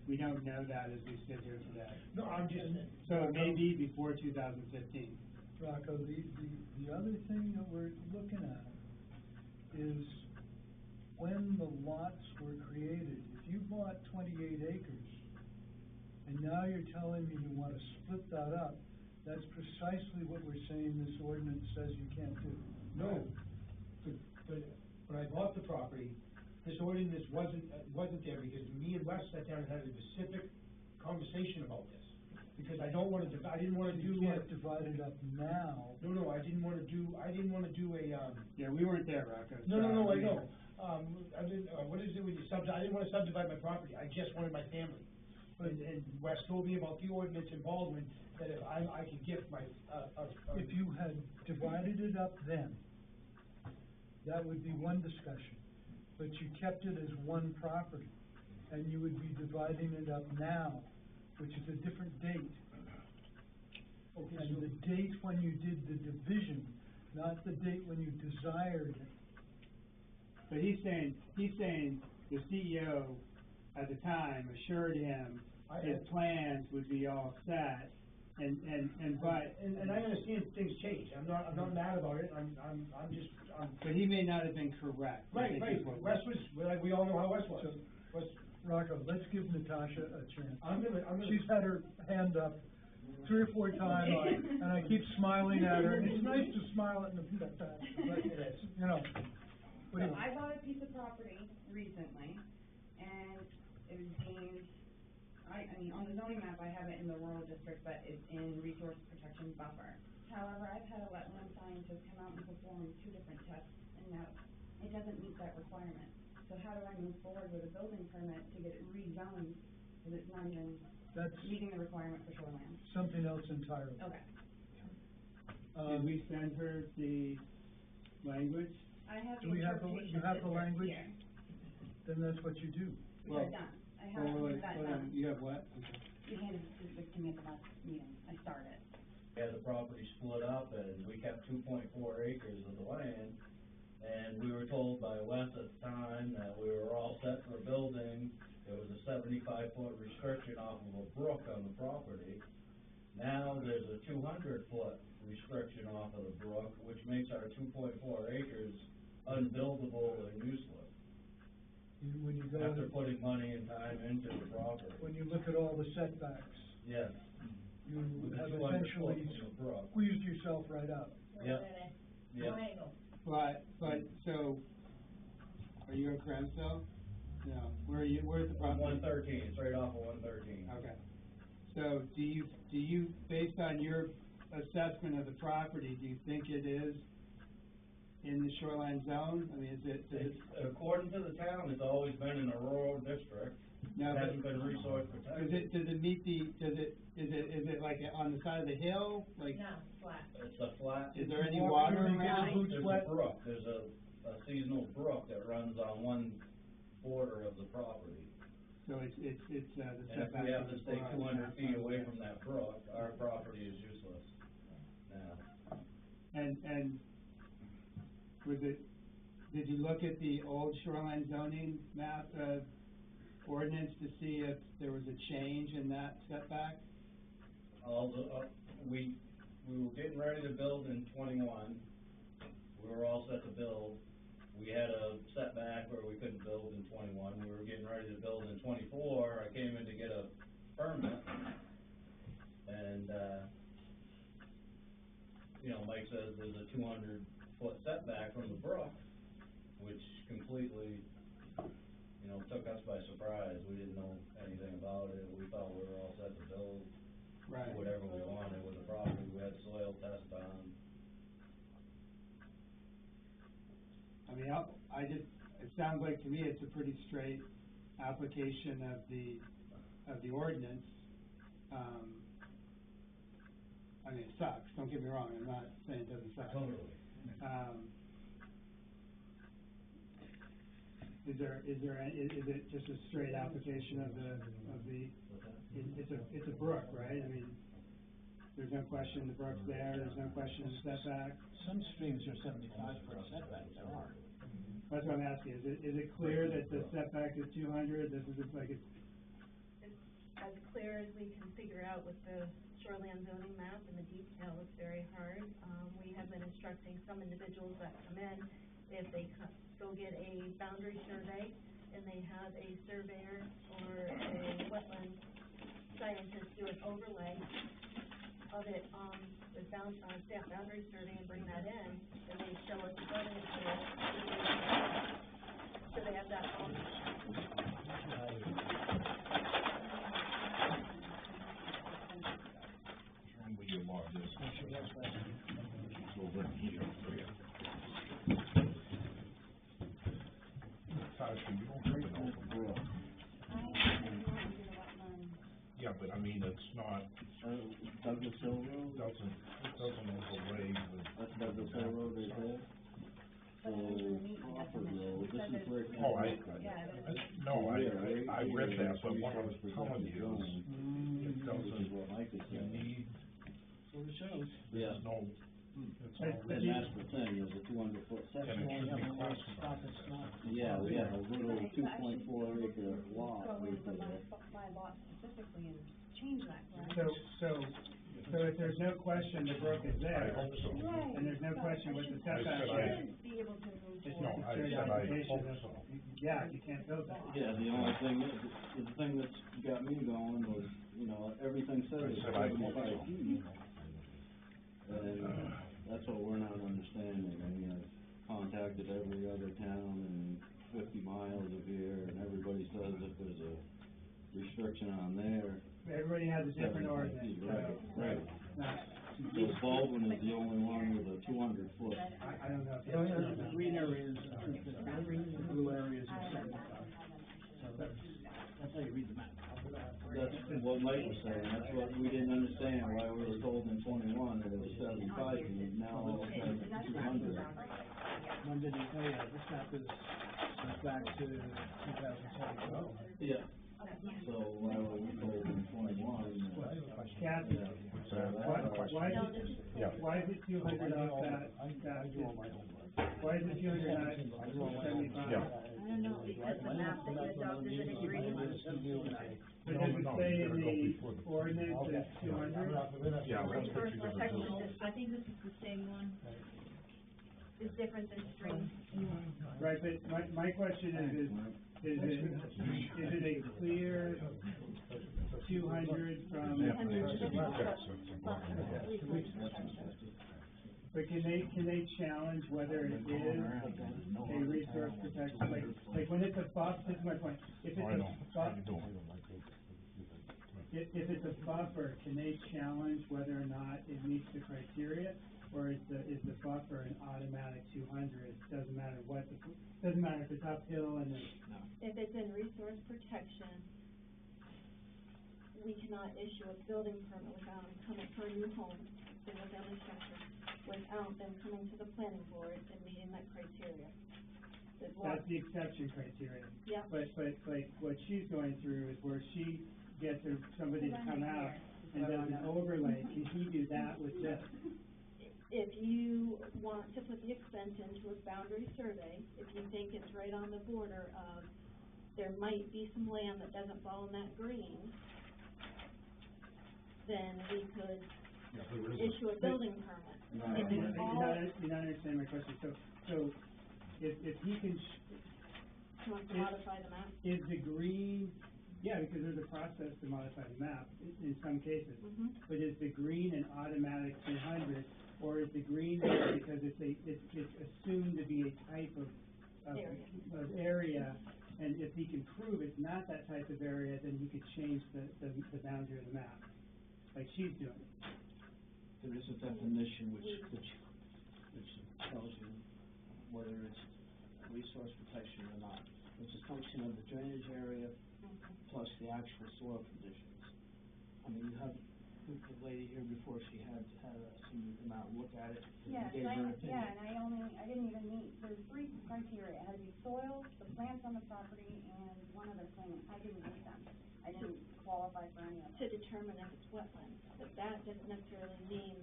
We don't know that as we sit here today. No, I'm just. So it may be before 2015. Rocco, the other thing that we're looking at is when the lots were created. If you bought 28 acres, and now you're telling me you wanna split that up, that's precisely what we're saying this ordinance says you can't do. No, but when I bought the property, this ordinance wasn't there, because me and Wes sat down and had a specific conversation about this. Because I didn't wanna do. You can't divide it up now. No, I didn't wanna do a. Yeah, we weren't there, Rocco. No, I know. What is it when you I didn't wanna subdivide my property, I just wanted my family. And Wes told me about the ordinance in Baldwin, that if I could gift my, If you had divided it up then, that would be one discussion. But you kept it as one property, and you would be dividing it up now, which is a different date. Okay, And so the date when you did the division, not the date when you desired it. But he's saying the CEO at the time assured him his plans would be all set, and I understand things change, I'm not mad about it, but he may not have been correct. I Right, think is what- Wes was, we all know how Wes was. So- Wes, Rocco, let's give Natasha a chance. I'm gonna. She's had her hand up 3 or 4 times, and I keep smiling at her, and it's nice to smile at Natasha, but, It is. you know. What do So you- I bought a piece of property recently, and it was deemed, I mean, on the zoning map, I have it in the rural district, but it's in resource protection buffer. However, I've had a wetland scientist come out and perform 2 different tests, and now it doesn't meet that requirement. So how do I move forward with a building permit to get it rezoned, because it's not even That's meeting the requirement for shoreline? something else entirely. Okay. Did we send her the language? I have Do the we have the- interpretation you have the of this language? here, Then that's what you do. which Well, I've done. I have that done. You have what? You handed it to me at the last meeting. I started. We had the property split up, and we kept 2.4 acres of the land, and we were told by Wes at the time that we were all set for building. There was a 75-foot restriction off of a brook on the property. Now there's a 200-foot restriction off of the brook, which makes our 2.4 acres unbuildable and useless. When you go, After putting money and time into the property. when you look at all the setbacks, Yes. you With the have 200 essentially foot from the brook. squeezed yourself right out. Yep. Yep. But, so, are you in Cransville? No, where's the property? 113, it's right off of 113. Okay. So, do you, based on your assessment of the property, do you think it is in the shoreline zone? I mean, is it? It's, according to the town, it's always been in a rural district. No, It but- hasn't been resource protected. Does it meet is it like on the side of the hill, like? No, flat. It's a flat. Is there any Walk water through, get your around? boots There's wet. a brook, there's a seasonal brook that runs on one border of the property. So it's the And if setback. we have of to the stay garage 200 not feet on away the- from that brook, our property is useless now. And did you look at the old shoreline zoning map, ordinance to see if there was a change in that setback? All the, we were getting ready to build in 21, we were all set to build. We had a setback where we couldn't build in 21, we were getting ready to build in 24, I came in to get a permit, and you know, Mike says there's a 200-foot setback from the brook, which completely, you know, took us by surprise. We didn't know anything about it. We thought we were all set to build whatever we wanted with the property. We had soil test on. I mean, it sounds like to me it's a pretty straight application of the ordinance. I mean, it sucks, don't get me wrong, I'm not saying it doesn't suck. Totally. Is it just a straight application of it's a brook, right? I mean, there's no question the brook's there, there's no question the setback. Some streams are 75-foot setback, there are. That's what I'm asking, is it clear that the setback is 200, this is just like it's As clear as we can figure out with the shoreline zoning map and the detail, it's very hard. We have been instructing some individuals that come in, if they go get a boundary survey and they have a surveyor or a wetland scientist do an overlay of it on the staff boundary survey and bring that in, and they show us the building material, so they have that all. Where you log this, it's over here. Tasha, you don't have an open brook. Yeah, but I mean, it's not. Douglas Hill Road? It doesn't overlay with. That's Douglas Hill Road right there? So, Crawford Road, this is where. Oh, I read that, but what I was telling you is, it doesn't, what Mike is you saying. need, So it shows. there's no, it's all. And that's the thing, is a 200-foot And section. it should be classified. Yeah, we have a little 2.4 acre lot Go right into there. my lot specifically and change that, correct? So if there's no question the brook is there, I hope so. and there's no question what the setback I- is, Be able to move it's No, just a I straight said I application hope of, so. yeah, you can't build that. Yeah, the only thing, the thing that's got me going was, you know, everything says I it's said I hope 75 so. feet. And that's what we're not understanding. I mean, I've contacted every other town and 50 miles of here, and everybody says if there's a restriction on there. Everybody has a different 75 ordinance, feet, so. right. So Baldwin is the only one with a 200-foot. I don't know if. The only green areas, the green and blue areas are 75. So that's how you read the map. That's what Mike was saying, that's what we didn't understand, why we were told in 21 that it was 75 feet, now all of a sudden it's 200. When did he tell you that? This map is back to 2012. Yeah. So why were we told in 21? Kathy, why is it 200 off that, why is it 200 not 75? Yeah. I don't know, because the map that you adopted is in green. But does it say in the ordinance it's 200? Yeah, that's what you gotta do. I think this is the same one. It's different than stream. Right, but my question is it a clear 200 from? But can they challenge whether it is a resource protection, like when it's a buffer, this is my point, if it's a buffer, can they challenge whether or not it meets the criteria? Or is the buffer an automatic 200, doesn't matter if it's uphill and it's. If it's in resource protection, we cannot issue a building permit without them coming for a new home, single family structure, without them coming to the planning board and meeting that criteria. That's the exception criteria. Yeah. But like what she's going through is where she gets somebody to come out and does an overlay, can he do that with this? If you want to put the extent into a boundary survey, if you think it's right on the border of, there might be some land that doesn't fall in that green, then we could issue a building permit. No, If it's all, you're not understanding my question, so if he can, you want to modify the map? is the green Yeah, because there's a process to modify the map in some cases. Mhm. But is the green an automatic 200, or is the green because it's assumed to be a type of area, and if he can prove it's not that type of area, then he could change the boundary of the map, like she's doing. There is a definition which tells you whether it's resource protection or not. It's a function of the drainage area plus the actual soil conditions. I mean, you had the lady here before, she had somebody come out and look at it, and Yeah, gave her opinion. and I didn't even meet, there's 3 criteria, it has the soil, the plants on the property, and one other thing, I didn't meet them. I didn't qualify for any of them. To determine if it's wetlands, but that doesn't necessarily mean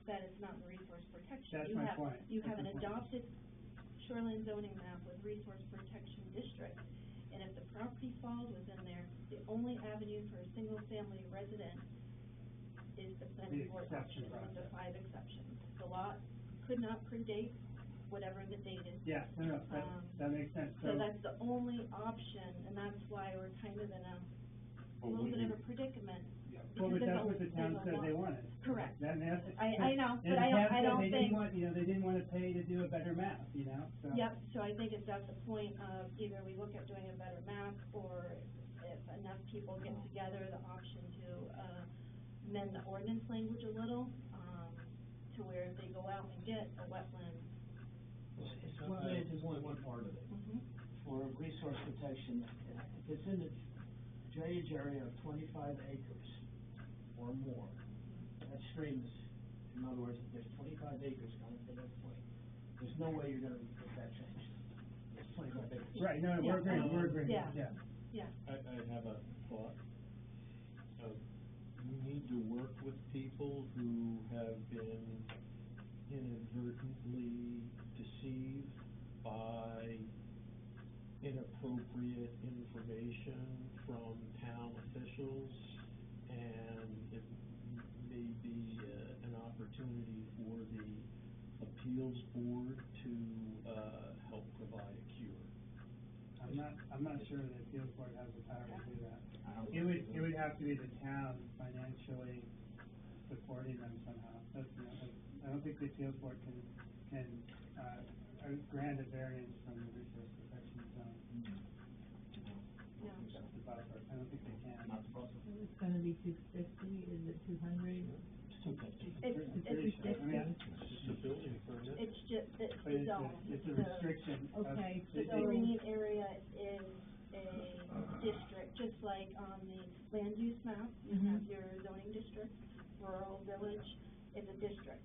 that it's not in resource protection. That's my point. You have That's an my point. adopted shoreline zoning map with resource protection district, and if the property falls within there, the only avenue for a single-family resident is the planning board exception option, one of the process. 5 exceptions. The lot could not predate whatever the date is. Yeah, no, that makes sense. So that's the only option, and that's why we're kind of in a little bit of a predicament. Well, but because that's what the town there's a said lot. they wanted. Correct. That, I know, and but the town I said don't they think. didn't want, they didn't wanna pay to do a better map, so. Yep, so I think it's at the point of either we look at doing a better map, or if enough people get together, the option to, amend the ordinance language a little, to where if they go out and get a wetland. Wetlands is only one part of it. For resource protection, if it's in the drainage area of 25 acres or more, that stream is, in other words, if there's 25 acres coming to that point, there's no way you're gonna get that changed. It's 25 acres. Right, no, we're agreeing, Yeah. yeah. I have a thought. We need to work with people who have been inadvertently deceived by inappropriate information from town officials, and it may be an opportunity for the appeals board to help provide a cure. I'm not sure the appeals board has the power to do that. It would have to be the town financially supporting them somehow. That's, I don't think the appeals board can grant a variance from the resource protection zone. No. That's the buffer. I don't think they can. Not the buffer. It's gonna be 250, is it 200? It's Pretty sure. I mean, It's just a building permit. It's just, it's but the zone. it's a The- restriction. of- Okay, The so- green area is a district, just like on the land use map, you have your zoning district, rural village, is a district.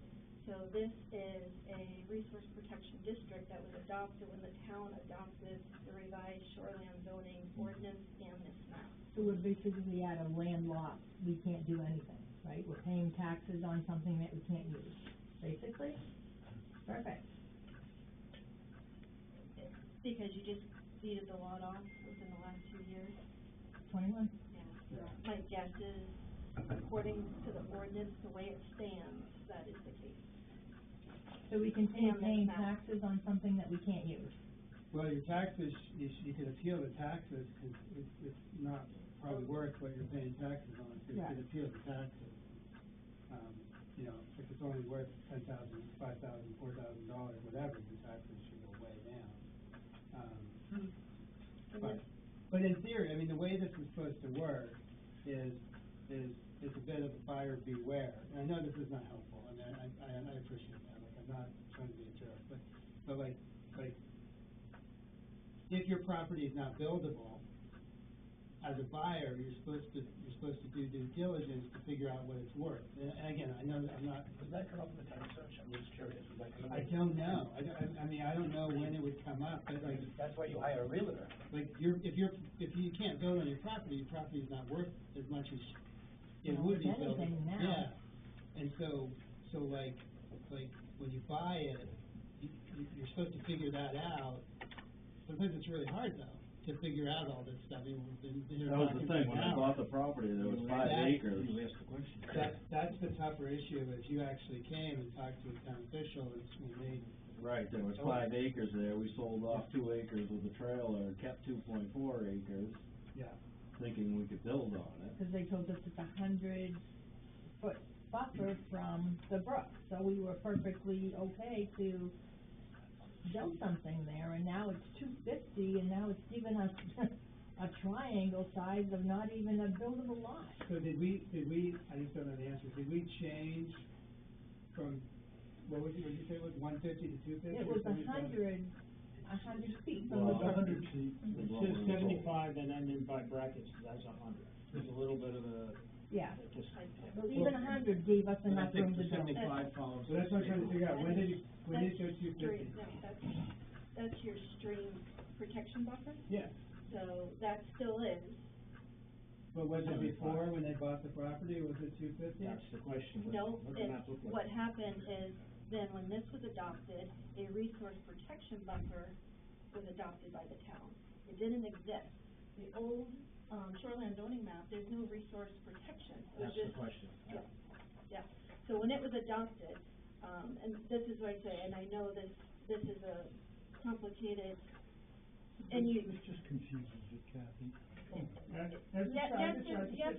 So this is a resource protection district that was adopted when the town adopted the revised shoreline zoning ordinance and this map. So we're basically at a landlocked, we can't do anything, right? We're paying taxes on something that we can't use, basically? Perfect. Because you just deeded the lot off within the last 2 years. 21? Yeah. My guess is, according to the ordinance, the way it stands, that is the case. So we continue And the paying map. taxes on something that we can't use? Well, your taxes, you could appeal the taxes, cause it's not probably worth what you're paying taxes on, so you Right. could appeal the taxes. If it's only worth $10,000, $5,000, $4,000, whatever, the taxes should go way down. But in theory, I mean, the way this is supposed to work is a bit of a buyer beware. And I know this is not helpful, and I appreciate that, like, I'm not trying to be a jerk, but like, if your property is not buildable, as a buyer, you're supposed to do due diligence to figure out what it's worth. And again, I know that I'm not. Does that come up in the town search? I'm just curious. Is that gonna I don't know. I mean, I don't know when it would come up, but like. That's why you hire a realtor. Like, if you can't build on your property is not worth as much as it No, would be if buildable. anything now. Yeah, and so like, when you buy it, you're supposed to figure that out. Sometimes it's really hard though, to figure out all this stuff. I mean, That was the thing, when I bought the property, there was 5 acres. You asked the question. That's the tougher issue, is you actually came and talked to a town official and made. Right, there was 5 acres there, we sold off 2 acres with a trailer, kept 2.4 acres. Yeah. thinking we could build on it. Cause they told us it's 100-foot buffer from the brook, so we were perfectly okay to build something there, and now it's 250, and now it's giving us a triangle size of not even a buildable lot. So did we, I just don't know the answer, did we change from, what did you say it was, 150 to 250? It was 100 feet from the Well, brook. 100 feet. It says 75 and then by brackets, that's 100. There's a little bit of a. Yeah, Just. well, even 100 gave us enough room to build. 75 follows. So that's what I'm trying to figure out, when did it go 250? That's your stream protection buffer, Yeah, so that still is. but was it before, when they bought the property, was it 250? That's the question. No, What the map look like? what happened is, then when this was adopted, a resource protection buffer was adopted by the town. It didn't exist. The old, shoreline zoning map, there's no resource protection. It was That's the just- question. Yeah, so when it was adopted, and this is what I say, and I know this is a complicated, and you. This just confuses you, Kathy. Yes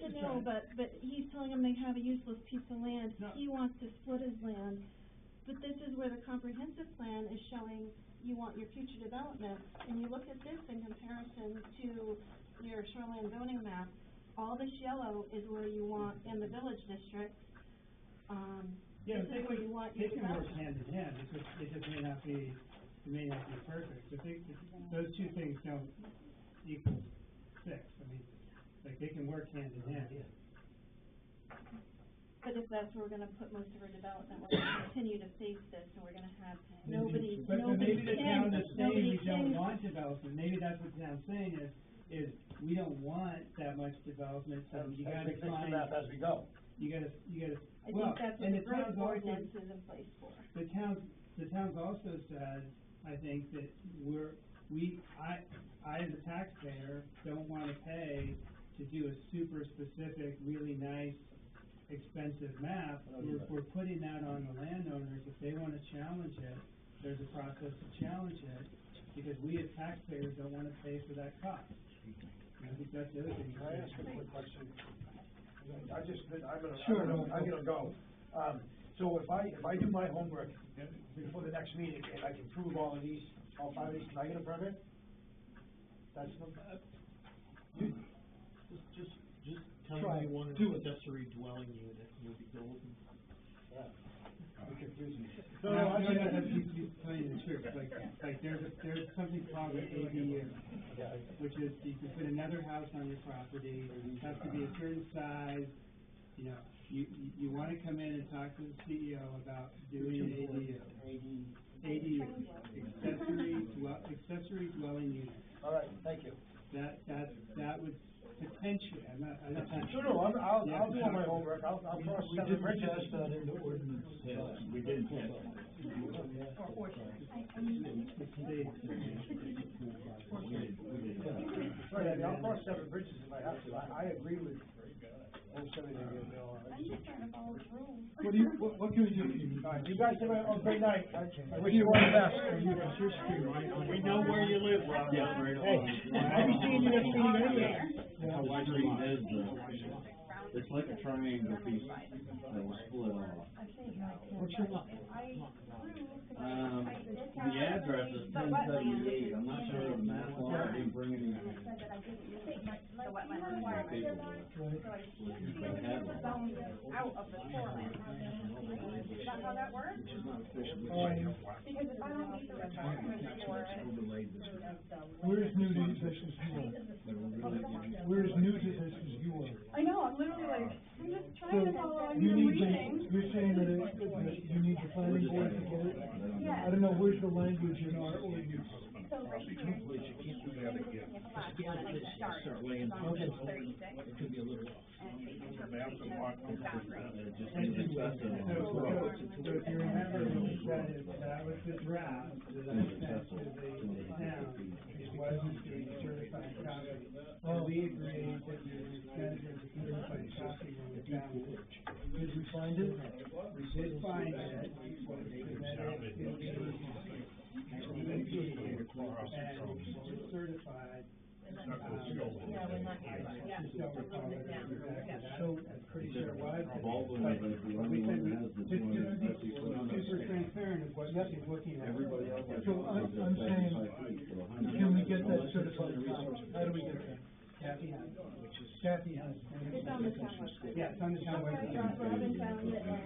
and no, but he's telling them they have a useless piece of land. No. He wants to split his land. But this is where the comprehensive plan is showing you want your future development. And you look at this in comparison to your shoreline zoning map, all this yellow is where you want in the village district. Yeah, This is where you want they your can work development. hand in hand, it just may not be perfect, but those two things don't equal 6, I mean, like, they can work hand in hand. But if that's where we're gonna put most of our development, we're gonna continue to face this, and we're gonna have nobody But maybe the town is saying we nobody don't can. want development, maybe that's what the town's saying is we don't want that much development, so you gotta find. as we go. You gotta, I well, think that's what and the the growth town's also, ordinance is in place for. the town's also said, I think, that I as a taxpayer don't wanna pay to do a super specific, really nice, expensive map. We're putting that on the landowners, if they wanna challenge it, there's a process to challenge it, because we as taxpayers don't wanna pay for that cost. And I think that's the other thing. Can I ask a quick question? Sure. I'm gonna go. So if I do my homework before the next meeting, and I can prove all 5 of these, can I get a permit? That's Just tell Try me it. you want Do an it. accessory dwelling unit, you'll be golden. Yeah. You're confusing me. No, he's telling you the truth, like, there's something called an ADU, which is, you can put another house on your property, it has to be a certain size, you know, you wanna come in and talk to the CEO about doing an ADU, accessory dwelling unit. All right, thank you. That would potentially, I'm not. No, I'll do all my homework, I'll cross 7 bridges. that in the ordinance. We didn't pass Right, I mean, I'll cross 7 bridges if I have to, I agree with most everything you're doing. I'm just trying to follow the rules. What can we do for you? All right, you guys have a great night, I wish you all the best. We know where you live, Rob. Yeah, right. Hey, I'll be seeing you next meeting anyway. The street is it's like a triangle piece that was split off. What's your lot? The address is 1078, I'm not sure of the map law, I didn't bring it in. The wetland requirement. So I see the zone out of the shoreline. Is that how that works? Which is not officially. Because if I don't meet the requirements for it. We're as new to this as you are. We're as new to this as you are. I know, I'm literally like, I'm just So, trying to follow on you your need reading. you're saying that you need the planning board to get it? Yes. I don't know, where's the language in our ordinance? So right here, Start laying. Okay. 36. It could be a little off. And the interpretation of boundary. Just And in the so if you remember, that was the draft that I sent to the town, it wasn't the certified copy. And we agreed that we were sent a certified copy when we found it. Did we find it? We did find it, submitted to the EPA, and it's certified, Not the scope. Yeah, we're not, I yeah, just don't recall we're that limited down, exactly. yeah. So, I'm pretty sure it was. Baldwin but is the we only said one that has the just to be 250 foot. super transparent of what she's looking at. Everybody else has. So I'm saying, can we get that certified copy? How do we get that? Kathy has, Kathy has. It's on the town website. yeah, it's on the town website. Robin found it, I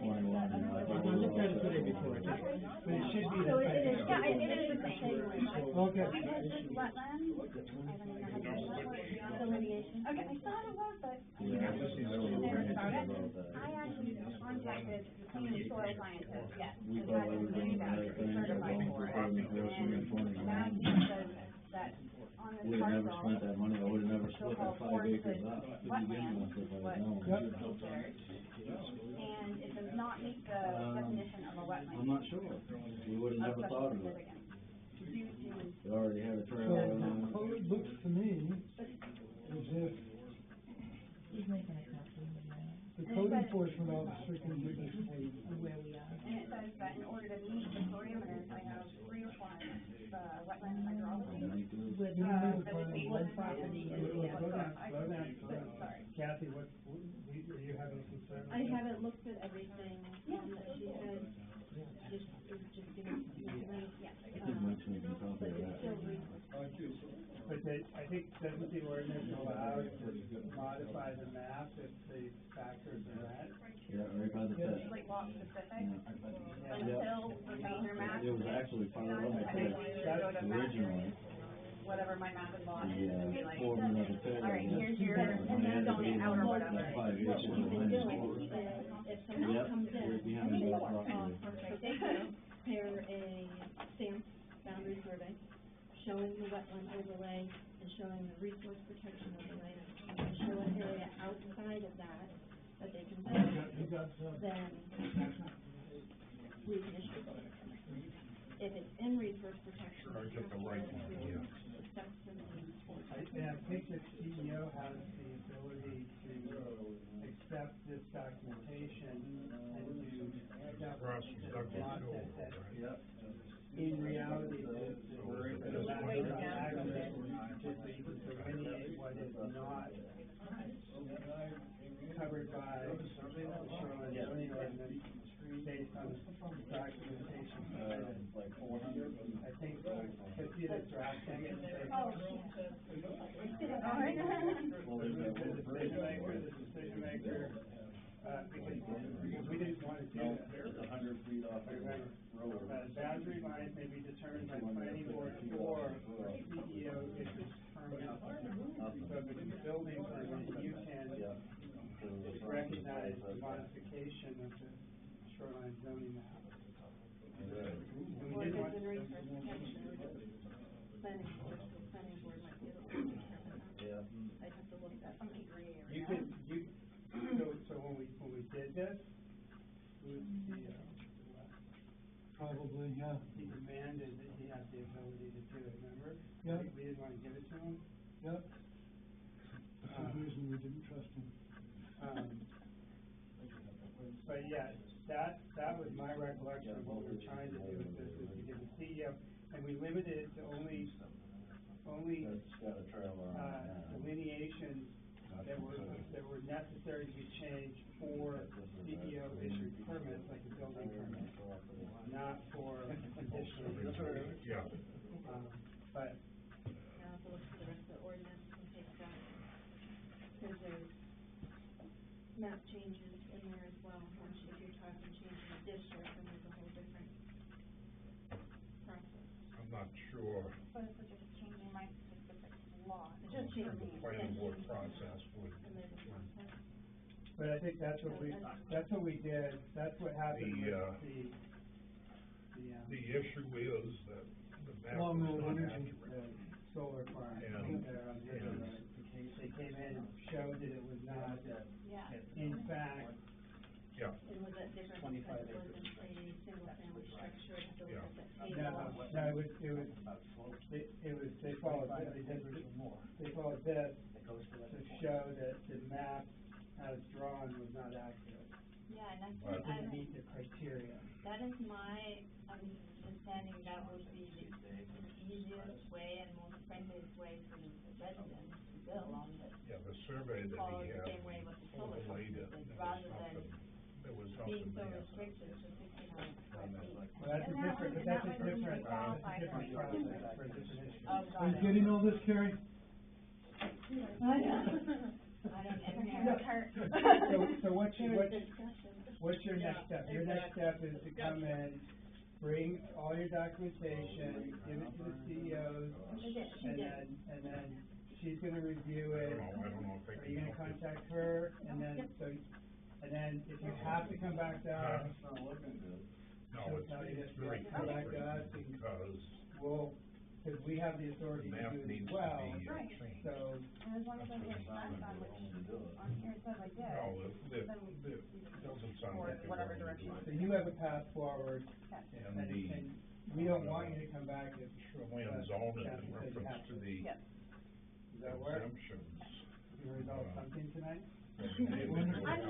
looked at it today before, but it should be So the it is, same. yeah, it is the same. Okay. I had this wetland, I don't even know how to say that, delineation. Okay, I thought it was, but. Yeah, I just see no Never started. about that. I actually contacted the soil scientist, yes. We and thought had we were doing the right thing, we're certified going for for it. code enforcement in And that 2021. says that on this Would've never parcel, spent that money, I would've never split that so-called 5 acres forested up to begin wetland with if is I'd what known. Yep. he shared. And it does not meet the definition of a wetland. I'm not sure, we would've of never special thought of it. significance. Due to, They already had a So trail the around. code looks to me as if He's making a copy of that, the code enforcement officer can give us a, where we are. and it says that in order to meet the parameters, I have 3 requirements, the wetland hydrology. With, what property is Slow it? down, slow down, slow down. Sorry. Kathy, are you having a concern? with I that? haven't looked at everything, that she had, just given, Yeah. I think Mike's making a copy of that. still resource. But I think doesn't the ordinance allow to modify the map if the factors are met? Yeah, right by the test. Like lot specific, Yeah. until the major map. It was actually part of the I test usually go to map, originally. whatever my map is on, and be The like, foreman of the test. all right, here's your, And they had to zoning be out or on whatever. that 5 acres What of we've been land. doing is, if someone Yep, comes in, right behind the property. Perfect, thank you. prepare a stamped boundary survey, showing the wetland overlay, and showing the resource protection overlay, and show an area outside of that, that they can build, then we can issue a building permit. If it's in resource protection, Or get the right one, yeah. the steps to I think the CEO has the ability to accept this documentation and to. Across from Douglas lot Hill, that- right? In reality, the delineate what is not covered by the shoreline zoning ordinance based on the documentation provided. Like 400. I think, could see the drafting and say. Oh. The decision maker, because we didn't want to do that. It's 100 feet off the road. Boundary lines may be determined by planning board or CEO issues permit. So if it's a building permit, you can recognize the modification of the shoreline zoning map. And we Or if didn't want. it's in resource protection, planning board might be able to determine that. Yeah. I'd have to look at Some gray area. You could, so when we did this, it was probably, yeah. he demanded that he had the ability to do it, remember? Yeah. We didn't want to give it to him. Yep. For some reason, we didn't trust him. But yeah, that was my recollection of what we were trying to do with this, is to give the CEO, and we limited it to only That's got a trail around it. delineations that were necessary to be changed for CEO issued permits, like a building permit, not for additional use. Yeah. But I'll have to look for the rest of the ordinance and take that, because there's map changes in there as well, once if you're talking changing the district, then there's a whole different process. I'm not sure But if we're just changing my specific law. It's just changing the planning board process would. And there's a process. But I think that's what we did, that's what happened with The issue is that the map Long is road not energy. accurate. solar farm And- there on the other road. They came in and showed that it was not, Yeah. in fact, Yeah, And was that different because it wasn't a single family structure, it had to look at that table. no, they followed this to show that the map as drawn was not accurate. Yeah, and I Or think does it meet the criteria? that is my understanding, that would be the easiest way and most friendliest way for the residents to build on this. Yeah, the survey that Follow he the had same way with the solar overlaid it, companies, there was rather than nothing, there was being nothing so there. restricted to 1,600 square feet. Well, that's a And that different, one- but that's a that one different, doesn't qualify that's a different for process, for a different issue. Oh, Are got you it. getting all this, Carrie? I don't inherit her. So what's your, Discussion. what's your next step? Your next step is to come in, bring all your documentation, give it to the CEOs, and then she's gonna review it. I don't know if they Are can you gonna help you. contact her, and then, and then if you have to come back to us, It's not looking good. No, she'll it's, tell you it's that you very have to come back to us, complicated and because we'll, cause we have the the authority to map do it needs as to well, be Right. changed. so. And as long as I get last on which, on here it says I did. No, it then doesn't sound or like they whatever want to direction. do So it. you have a path forward, Okay. And the and we don't want you to come back if. shoreline zone in Kathy said you reference have to the Yes. Does that work? exemptions. You can resolve something tonight? I'm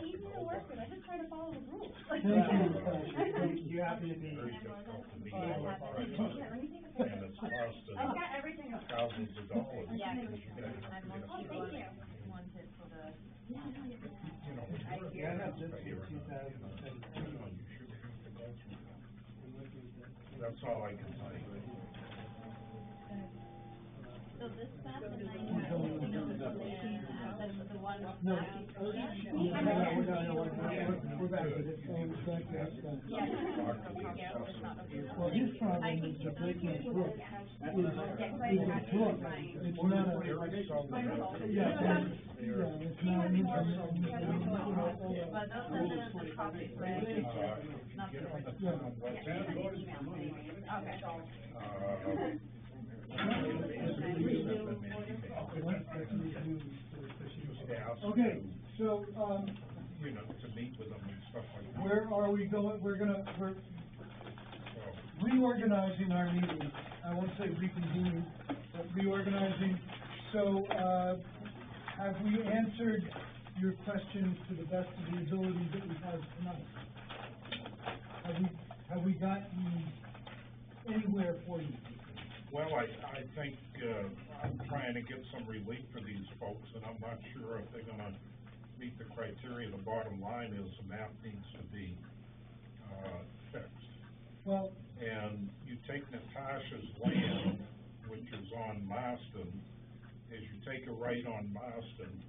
easy to work with, I just try to follow the rules. You happen to be. Very difficult to meet Oh, I with, have it. right? Here, let me take a picture. And it's costing I've got everything up. thousands of dollars. Yeah, because you gotta I'm get mostly a- wanted for the. You know, when I you're a Yeah, I have this taxpayer, in 2017. you know, you shouldn't have to go through that. That's all I can tell you. So this map, the 19, that's the one. No. map? We're back to this, back to this stuff. Yeah. Well, his problem is the Blakeman Brook is a brook, it's not a, yeah, it's not an But those residents and properties, right? If you get on the town website, Okay, so, you know, to meet with them and stuff like that. where are we going, we're reorganizing our meeting, I won't say reconvening, but reorganizing. So, have we answered your questions to the best of the ability that we have tonight? Have we gotten anywhere for you? Well, I think, I'm trying to get some relief for these folks, and I'm not sure if they're gonna meet the criteria. The bottom line is the map needs to be, fixed. Well, And you take Natasha's land, which is on Marston, as you take a right on Marston,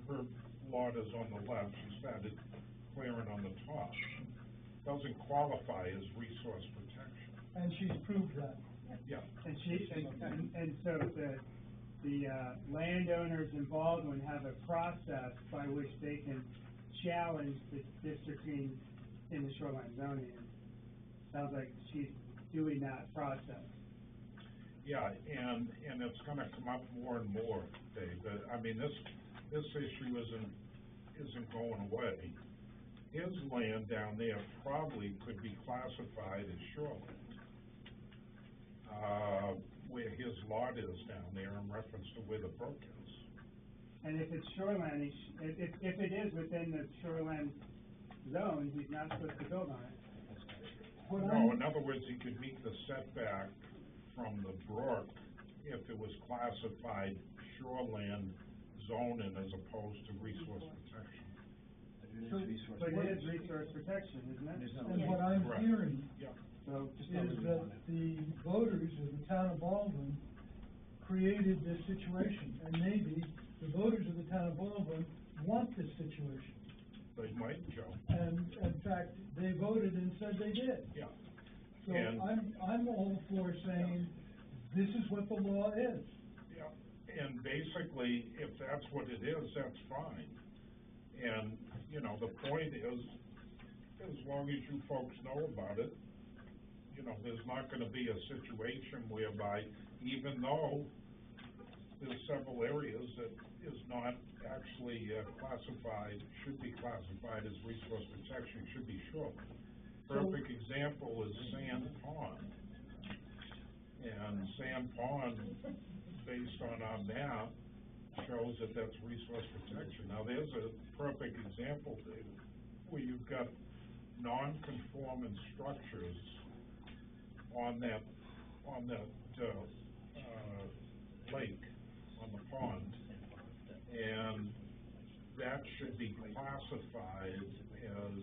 her lot is on the left, she started clearing on the top. Doesn't qualify as resource protection. and she's proved that. Yeah. And she, and so the landowners in Baldwin have a process by which they can challenge the districting in the shoreline zoning. Sounds like she's doing that process. Yeah, and it's gonna come up more and more, Dave. I mean, this issue isn't going away. His land down there probably could be classified as shoreline. Where his lot is down there in reference to where the brook is. And if it's shoreline, if it is within the shoreline zone, he's not supposed to build on it. No, in other words, he could meet the setback from the brook if it was classified shoreland zoning as opposed to resource protection. But it is resource protection, isn't it? And what I'm Correct. hearing Yeah. So, is that the voters of the town of Baldwin created this situation, and maybe the voters of the town of Baldwin want this situation. They might, Joe. And in fact, they voted and said they did. Yeah. So And- I'm all for saying, this is what the law is. Yeah, and basically, if that's what it is, that's fine. And, you know, the point is, as long as you folks know about it, you know, there's not gonna be a situation whereby, even though there's several areas that is not actually classified, should be classified as resource protection, should be shoreline. Perfect example is Sand Pond. And Sand Pond, based on our map, shows that that's resource protection. Now, there's a perfect example, David, where you've got non-conforming structures on that, lake, on the pond, and that should be classified as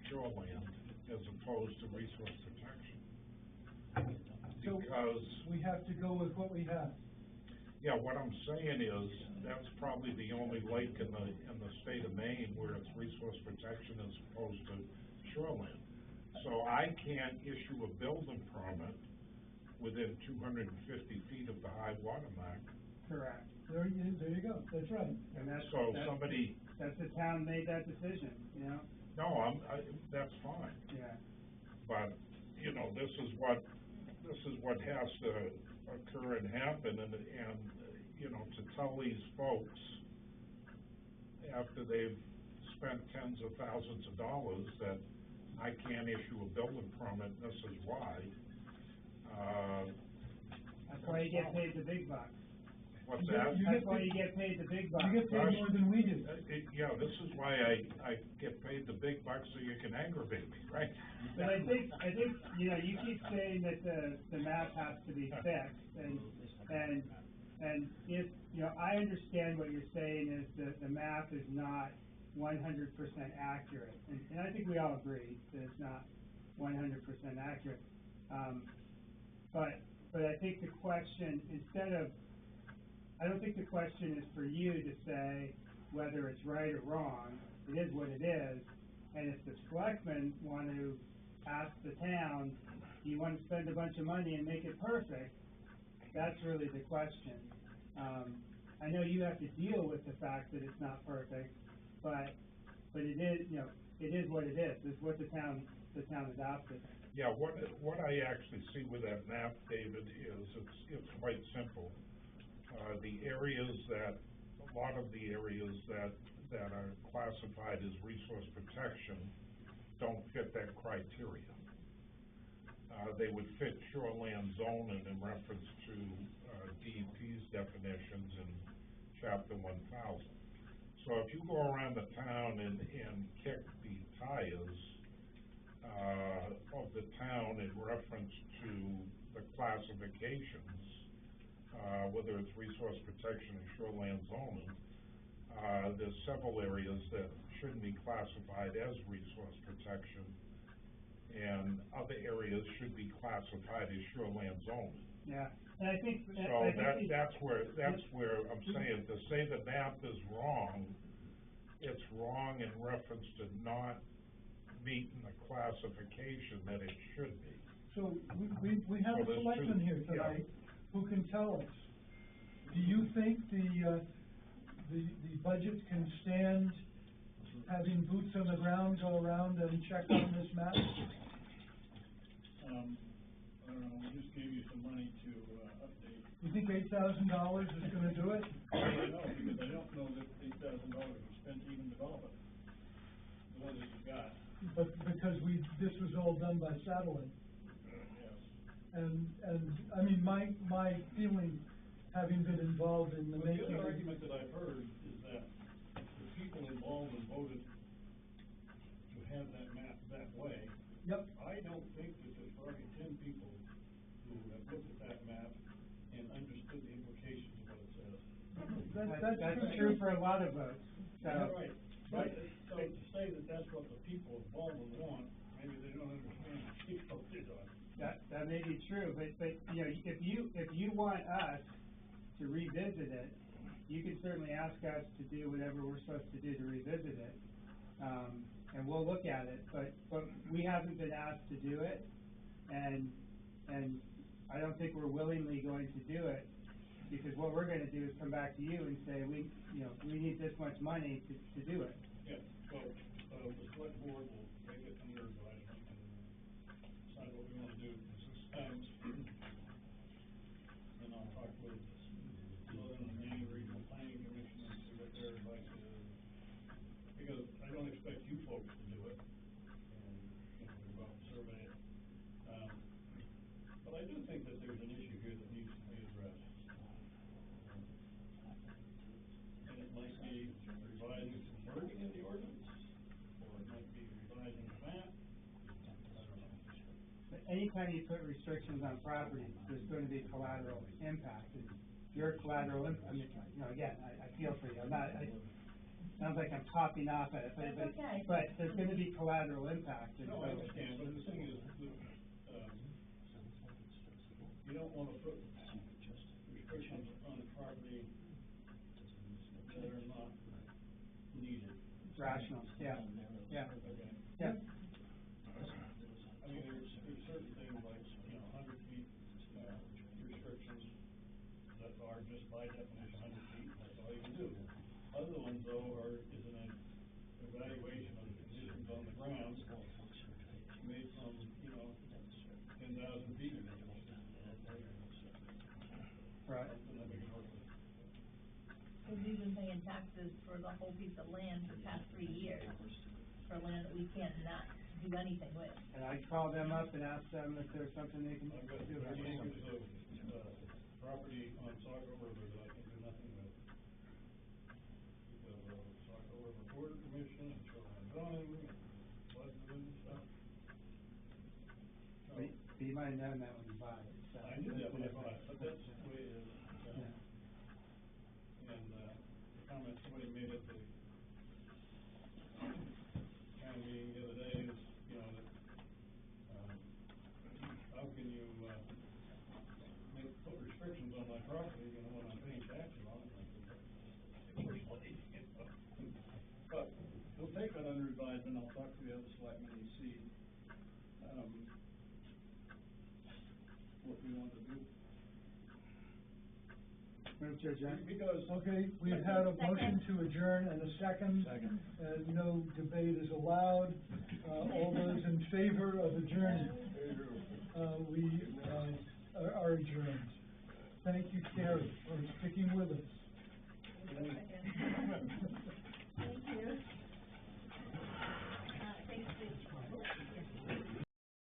shoreland as opposed to resource protection. So, Because, we have to go with what we have. yeah, what I'm saying is, that's probably the only lake in the state of Maine where it's resource protection as opposed to shoreland. So I can't issue a building permit within 250 feet of the high water mark. Correct. There you go, that's right. And that's, So that's, somebody, that's the town made that decision, you know? no, that's fine. Yeah. But, you know, this is what has to occur and happen, and, you know, to tell these folks, after they've spent tens of thousands of dollars, that I can't issue a building permit, and this is why, That's why you get paid the big bucks. what's that? That's why you get paid the big bucks. You get paid more than we do. Yeah, this is why I get paid the big bucks so you can aggravate me, right? But I think, you know, you keep saying that the map has to be fixed, and if, you know, I understand what you're saying is that the map is not 100% accurate, and I think we all agree that it's not 100% accurate. But I think the question, I don't think the question is for you to say whether it's right or wrong. It is what it is, and if the selectmen want to ask the town, do you want to spend a bunch of money and make it perfect? That's really the question. I know you have to deal with the fact that it's not perfect, but it is, you know, it is what it is. It's what the town adopted. Yeah, what I actually see with that map, David, is it's quite simple. A lot of the areas that are classified as resource protection don't fit that criteria. They would fit shoreland zoning in reference to DEP's definitions in Chapter 1000. So if you go around the town and kick the tires of the town in reference to the classifications, whether it's resource protection or shoreland zoning, there's several areas that shouldn't be classified as resource protection, and other areas should be classified as shoreland zoning. Yeah, and I think that's where I'm saying, to say the map is wrong, it's wrong in reference to not meeting the classification that it should be. So we have a selectman here tonight who can tell us, do you think the budget can stand having boots on the ground go around and check on this map? I don't know, we just gave you some money to, update. You think $8,000 is gonna do it? I don't know, because I don't know that $8,000 was spent to even develop it. The one that you got. But because this was all done by satellite. Yes. And I mean, my feeling, having been involved in the But making. the other argument that I've heard is that the people involved and voted to have that map that way. Yep. I don't think that there's probably 10 people who have looked at that map and understood the implications of what it says. that's true for a lot of votes. So. Right, right. So to say that that's what the people involved want, maybe they don't understand what they voted on. That may be true, but you know, if you want us to revisit it, you can certainly ask us to do whatever we're supposed to do to revisit it, and we'll look at it. But we haven't been asked to do it, and I don't think we're willingly going to do it, because what we're going to do is come back to you and say we need this much money to do it. Yeah. So the select board will take it under advisement and decide what we want to do. Then I'll talk with Southern and Maine Regional Planning Commission and see what their advice is. Because I don't expect you folks to do it, and, you know, go out and survey it. But I do think that there's an issue here that needs to be addressed. And it might be revising some wording in the ordinance, or it might be anytime you put restrictions on property, there's gonna be collateral impact. And your collateral I mean, you know, again, I feel for you, sounds like I'm copying off at it, That's okay. but there's gonna be collateral impact, and No, so. I understand, but the thing is, you don't wanna put restrictions on the property that are not needed. Rational, yeah, yeah, Okay. yeah. I mean, there's certain things like, you know, 100 feet, restrictions that are just by definition 100 feet, that's all you can do. Other ones though is an evaluation of the conditions on the ground made from, you know, 10,000 feet. Right. Something that we can work with. Cause we've been paying taxes for the whole piece of land for the past 3 years, for land that we cannot do anything with. And I call them up and ask them if there's something they can I've got do. 30 acres of, property on Saco River that I can do nothing with. Because of Saco River Border Commission and shoreline zoning and flood and stuff. So, But you might have known that when you bought it, so. I knew that when I bought it, but that's the way it is. Yeah. And, the comment somebody made at the county meeting the other day is, you know, that, how can you, put restrictions on my property, you know, when I'm paying taxes on it? Personally, you know. But, we'll take that under advisement, I'll talk to the other selectmen and see, what we want to do. Move to adjourn. Because. Okay, we've had a motion to adjourn and a second. Second. No debate is allowed. All those in favor of adjourning? We are adjourned. Thank you, Carrie, for sticking with us.